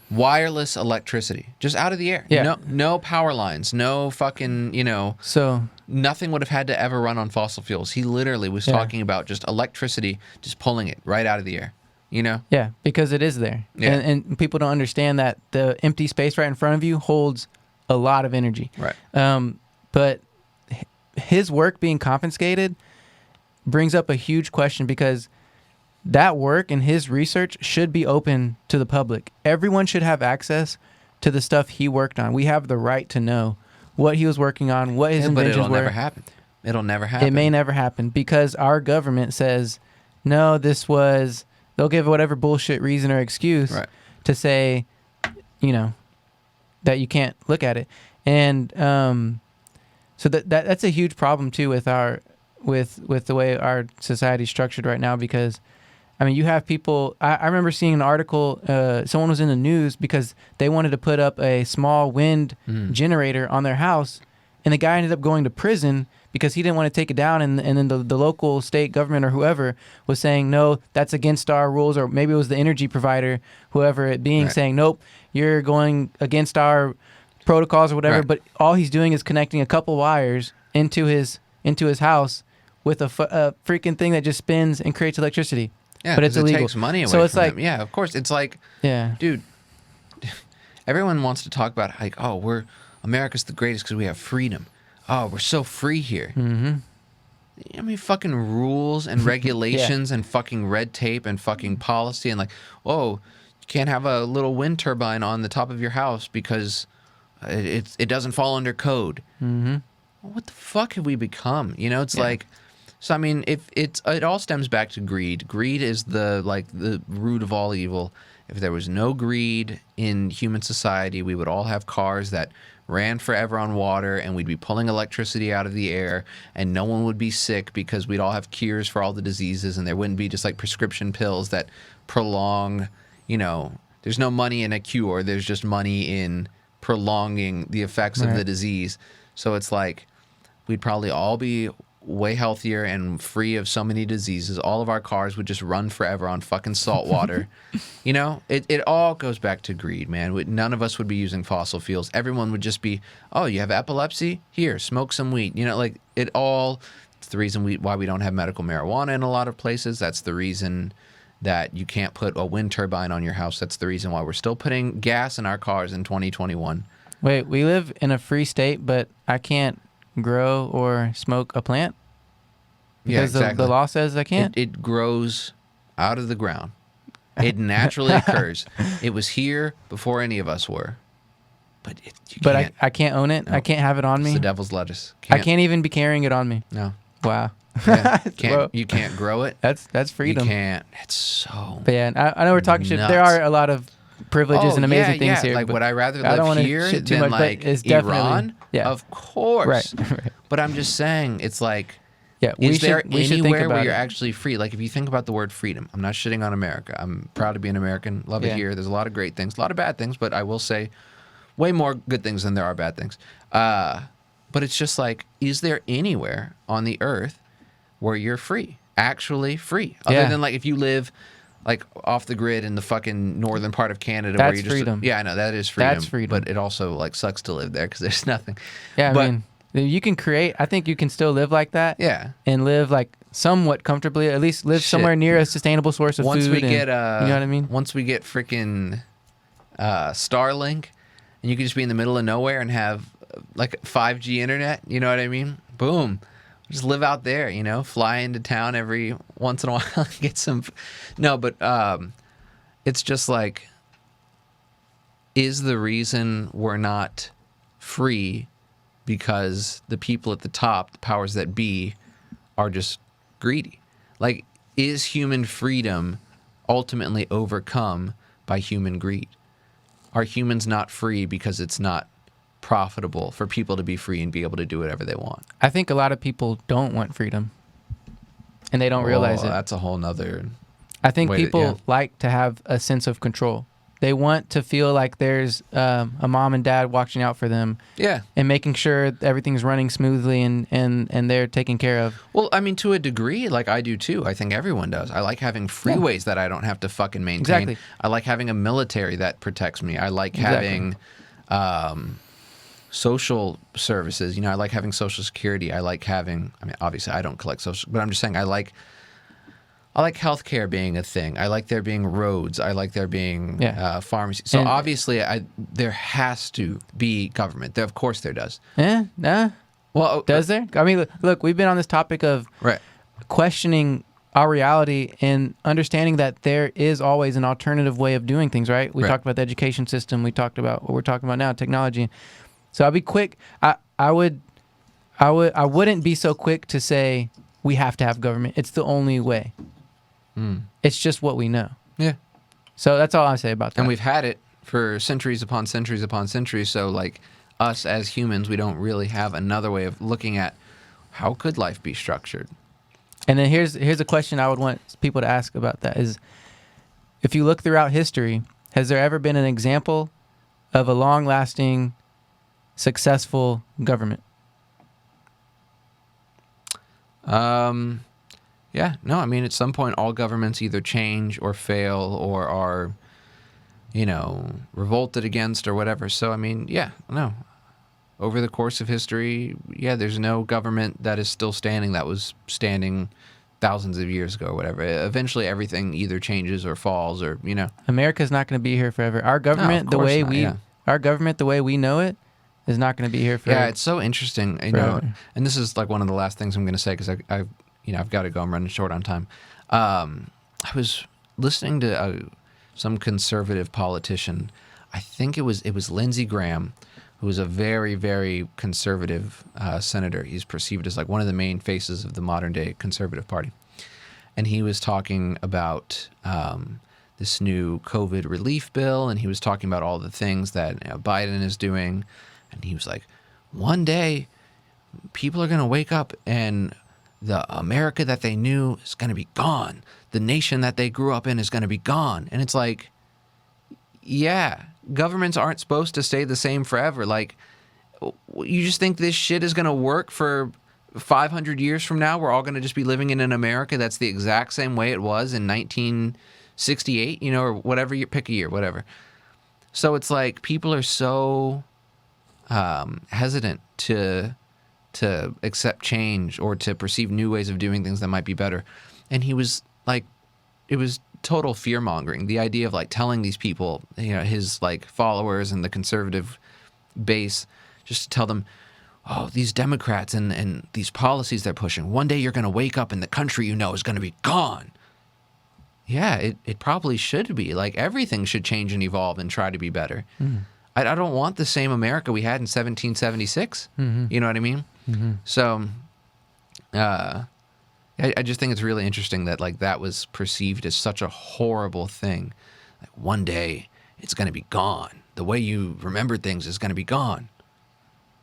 Wireless electricity, just out of the air. Yeah. No power lines, no fucking, So nothing would have had to ever run on fossil fuels. He literally was talking about just electricity, just pulling it right out of the air, Yeah, because it is there. Yeah. And people don't understand that the empty space right in front of you holds a lot of energy. Right. But his work being confiscated brings up a huge question because that work and his research should be open to the public. Everyone should have access to the stuff he worked on. We have the right to know what he was working on, what his inventions were. But it'll never happen. It'll never happen. It may never happen because our government says, no, they'll give whatever bullshit reason or excuse to say, that you can't look at it. And so that's a huge problem too with the way our society's structured right now because I mean, you have people. I remember seeing an article. Someone was in the news because they wanted to put up a small wind generator on their house, and the guy ended up going to prison because he didn't want to take it down. And then the local state government or whoever was saying, no, that's against our rules, or maybe it was the energy provider, whoever it being, saying, nope, you're going against our protocols or whatever. But all he's doing is connecting a couple wires into his house with a freaking thing that just spins and creates electricity. Yeah, but it's illegal. It takes money away so it's from like, them. Yeah, of course. It's like, dude, everyone wants to talk about like, oh, America's the greatest because we have freedom. Oh, we're so free here. Mm-hmm. I mean, fucking rules and regulations and fucking red tape and fucking policy and like, oh, you can't have a little wind turbine on the top of your house because it doesn't fall under code. Mm-hmm. what the fuck have we become? You know, it's like, so I mean, if it all stems back to greed. Greed is the root of all evil. If there was no greed in human society, we would all have cars that ran forever on water, and we'd be pulling electricity out of the air, and no one would be sick because we'd all have cures for all the diseases, and there wouldn't be just like prescription pills that prolong, you know, there's no money in a cure, there's just money in prolonging the effects of the disease. So it's like we'd probably all be way healthier and free of so many diseases. All of our cars would just run forever on fucking salt water. You know, it all goes back to greed, man. None of us would be using fossil fuels. Everyone would just be, oh, you have epilepsy? Here, smoke some weed. You know, like it's the reason why we don't have medical marijuana in a lot of places. That's the reason that you can't put a wind turbine on your house. That's the reason why we're still putting gas in our cars in 2021. Wait, we live in a free state, but I can't grow or smoke a plant? Because the law says I can't? It grows out of the ground. It naturally occurs. It was here before any of us were. But I can't own it? No. I can't have it on me? It's the devil's lettuce. I can't even be carrying it on me? No. Wow. Yeah, you can't grow it. That's freedom. You can't. It's so. But yeah, I know we're talking shit. There are a lot of privileges and amazing things here. Like, would I rather live here than like Iran? Yeah. Of course. Right. But I'm just saying, it's like, we is there should think anywhere about where you're it. actually free? Like, if you think about the word freedom, I'm not shitting on America. I'm proud to be an American. Love it here. There's a lot of great things, a lot of bad things, but I will say way more good things than there are bad things. But it's just like, is there anywhere on the earth where you're free, actually free? Other than like if you live like off the grid in the fucking northern part of Canada, that's where you just freedom. Yeah, I know that is freedom. That's freedom. But it also like sucks to live there because there's nothing. Yeah, but, I mean, you can create. I think you can still live like that. Yeah, and live like somewhat comfortably. At least live somewhere near a sustainable source of once food. We get, you know what I mean? Once we get freaking Starlink, and you can just be in the middle of nowhere and have like 5G internet. You know what I mean? Boom. Just live out there, you know, fly into town every once in a while and get some. No, but it's just like, is the reason we're not free because the people at the top, the powers that be, are just greedy? Like, is human freedom ultimately overcome by human greed? Are humans not free because it's not profitable for people to be free and be able to do whatever they want? I think a lot of people don't want freedom, and they don't realize it. That's a whole nother. I think people like to have a sense of control. They want to feel like there's a mom and dad watching out for them. Yeah. And making sure everything's running smoothly and they're taken care of. Well, I mean, to a degree, like I do too. I think everyone does. I like having freeways that I don't have to fucking maintain. Exactly. I like having a military that protects me. I like having social services. You know, I like having Social Security. I like having, I mean, obviously I don't collect social, but I'm just saying I like healthcare being a thing. I like there being roads. I like there being pharmacies. So obviously, there has to be government. Of course, there does. Nah. Well, does there? I mean, look, we've been on this topic of questioning our reality and understanding that there is always an alternative way of doing things. Right? We talked about the education system. We talked about what we're talking about now, technology. So I'll be quick. I wouldn't be so quick to say we have to have government. It's the only way. It's just what we know. Yeah. So that's all I say about that. And we've had it for centuries upon centuries upon centuries. So like us as humans, we don't really have another way of looking at how could life be structured. And then here's a question I would want people to ask about that is, if you look throughout history, has there ever been an example of a long-lasting, successful government? Yeah, no, I mean, at some point, all governments either change or fail or are, you know, revolted against or whatever. So, I mean, yeah, no. Over the course of history, yeah, there's no government that is still standing that was standing thousands of years ago or whatever. Eventually, everything either changes or falls or, you know. America's not going to be here forever. Our government, the way we know it, is not going to be here forever. Yeah, it's so interesting, you know. And this is like one of the last things I'm going to say because I've got to go. I'm running short on time. I was listening to some conservative politician. I think it was Lindsey Graham, who who's a very, very conservative senator. He's perceived as like one of the main faces of the modern day conservative party. And he was talking about this new COVID relief bill, and he was talking about all the things that Biden is doing. And he was like, one day people are going to wake up and the America that they knew is going to be gone. The nation that they grew up in is going to be gone. And it's like, yeah, governments aren't supposed to stay the same forever. Like, you just think this shit is going to work for 500 years from now? We're all going to just be living in an America that's the exact same way it was in 1968, or whatever, you pick a year, whatever. So it's like people are so hesitant to accept change or to perceive new ways of doing things that might be better. And he was like, it was total fear mongering. The idea of like telling these people, his like followers and the conservative base, just to tell them, oh, these Democrats and these policies they're pushing, one day you're going to wake up and the country is going to be gone. Yeah, it probably should be. Like, everything should change and evolve and try to be better. Mm-hmm. I don't want the same America we had in 1776. Mm-hmm. You know what I mean? Mm-hmm. So I just think it's really interesting that like that was perceived as such a horrible thing. Like, one day it's going to be gone. The way you remember things is going to be gone.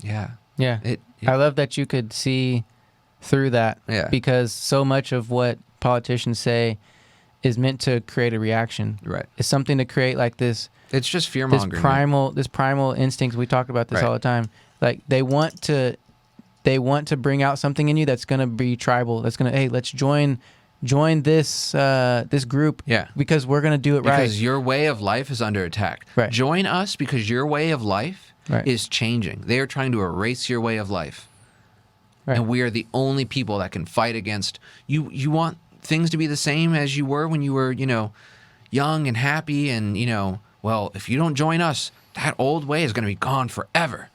Yeah. Yeah. I love that you could see through that. Yeah. Because so much of what politicians say is meant to create a reaction. Right. It's something to create like this. It's just fear mongering. This primal instinct. We talk about this all the time. Like, they want to bring out something in you that's going to be tribal. That's going to, hey, let's join this this group. Yeah. Because we're going to do it right. Because your way of life is under attack. Right. Join us because your way of life is changing. They are trying to erase your way of life. Right. And we are the only people that can fight against you. You want things to be the same as you were when you were, young and happy and, well, if you don't join us, that old way is going to be gone forever.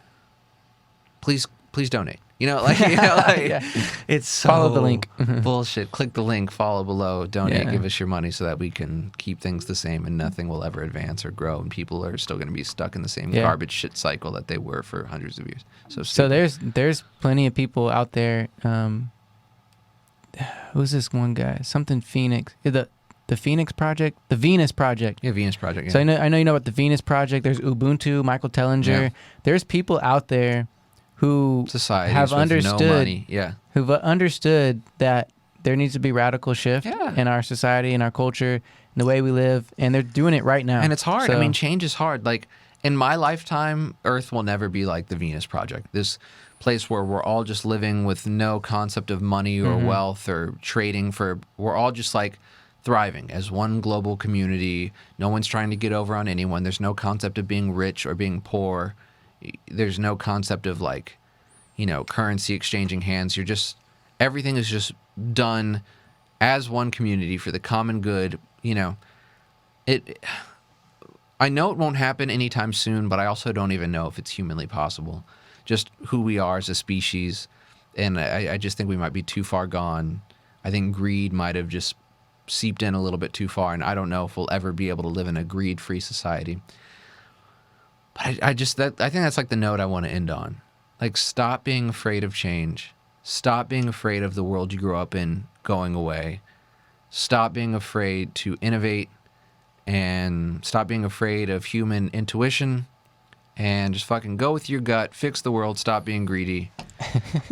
Please donate. It's so follow the link. Bullshit. Click the link, follow below, donate, give us your money so that we can keep things the same and nothing will ever advance or grow and people are still going to be stuck in the same garbage shit cycle that they were for hundreds of years. So there's plenty of people out there. Who's this one guy? Something Phoenix. The Phoenix Project? The Venus Project. Yeah, Venus Project. Yeah. So I know you know about the Venus Project. There's Ubuntu, Michael Tellinger. Yeah. There's people out there who have understood, no money. Yeah. who've understood that there needs to be radical shift in our society, in our culture, in the way we live, and they're doing it right now. And it's hard. I mean, change is hard. Like, in my lifetime, Earth will never be like the Venus Project. This place where we're all just living with no concept of money or wealth or trading we're all just like thriving as one global community. No one's trying to get over on anyone. There's no concept of being rich or being poor. There's no concept of like, currency exchanging hands. Everything is just done as one community for the common good. I know it won't happen anytime soon, but I also don't even know if it's humanly possible. Just who we are as a species. And I just think we might be too far gone. I think greed might have just seeped in a little bit too far, and I don't know if we'll ever be able to live in a greed-free society. But I think that's like the note I want to end on. Like, stop being afraid of change. Stop being afraid of the world you grew up in going away. Stop being afraid to innovate, and stop being afraid of human intuition, and just fucking go with your gut, fix the world, stop being greedy,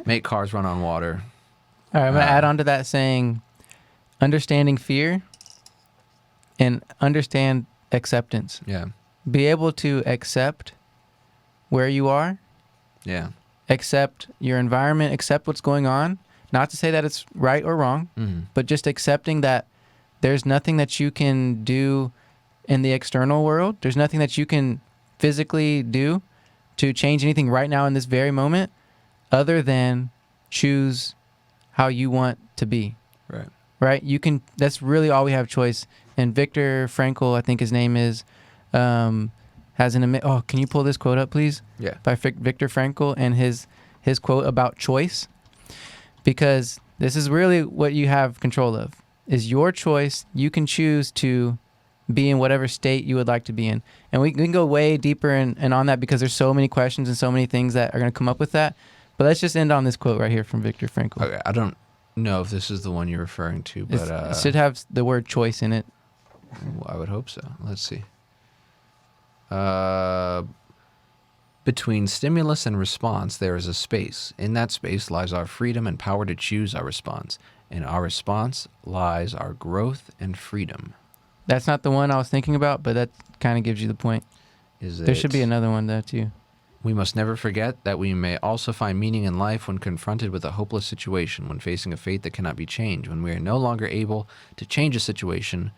make cars run on water. All right, I'm going to add on to that saying, understanding fear and understand acceptance. Yeah. Be able to accept where you are. Yeah. Accept your environment, accept what's going on. Not to say that it's right or wrong, but just accepting that there's nothing that you can do in the external world. There's nothing that you can physically do to change anything right now in this very moment other than choose how you want to be. Right. Right? That's really all we have choice. And Viktor Frankl, I think his name is, has can you pull this quote up, please? Yeah. By Viktor Frankl and his quote about choice. Because this is really what you have control of, is your choice. You can choose to be in whatever state you would like to be in. And we can go way deeper and on that because there's so many questions and so many things that are going to come up with that. But let's just end on this quote right here from Viktor Frankl. Okay, I don't know if this is the one you're referring to, but It should have the word choice in it. I would hope so. Let's see. Between stimulus and response, there is a space. In that space lies our freedom and power to choose our response. In our response lies our growth and freedom. That's not the one I was thinking about, but that kind of gives you the point. There should be another one though too. We must never forget that we may also find meaning in life when confronted with a hopeless situation, when facing a fate that cannot be changed, when we are no longer able to change a situation,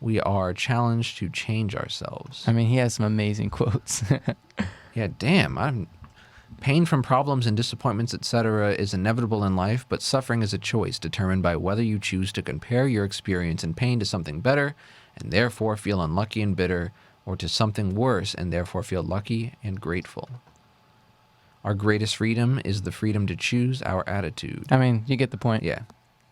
we are challenged to change ourselves. I mean, he has some amazing quotes. Yeah, damn. Pain from problems and disappointments, etc., is inevitable in life, but suffering is a choice determined by whether you choose to compare your experience and pain to something better and therefore feel unlucky and bitter, or to something worse and therefore feel lucky and grateful. Our greatest freedom is the freedom to choose our attitude. I mean, you get the point. Yeah.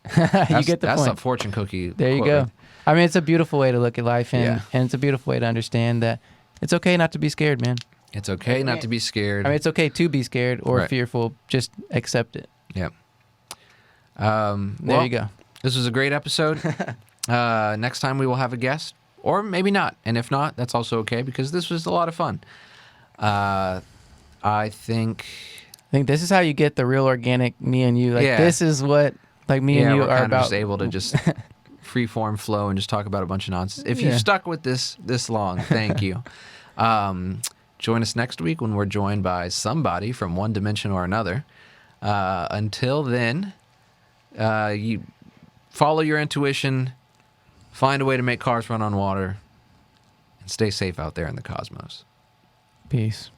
You get the point. That's a fortune cookie. There you quote, go. right? I mean, it's a beautiful way to look at life, and, Yeah. and it's a beautiful way to understand that it's okay not to be scared, man. It's okay not to be scared. I mean, it's okay to be scared or Right. fearful. Just accept it. Yeah. There you go. This was a great episode. Next time we will have a guest, or maybe not. And if not, that's also okay because this was a lot of fun. I think this is how you get the real organic me and you. Like Yeah. this is what me and you we're are kind of about. just able to just free form flow and just talk about a bunch of nonsense. If Yeah. you've stuck with this long, thank you. Join us next week when we're joined by somebody from one dimension or another. Until then, you follow your intuition, find a way to make cars run on water, and stay safe out there in the cosmos. Peace.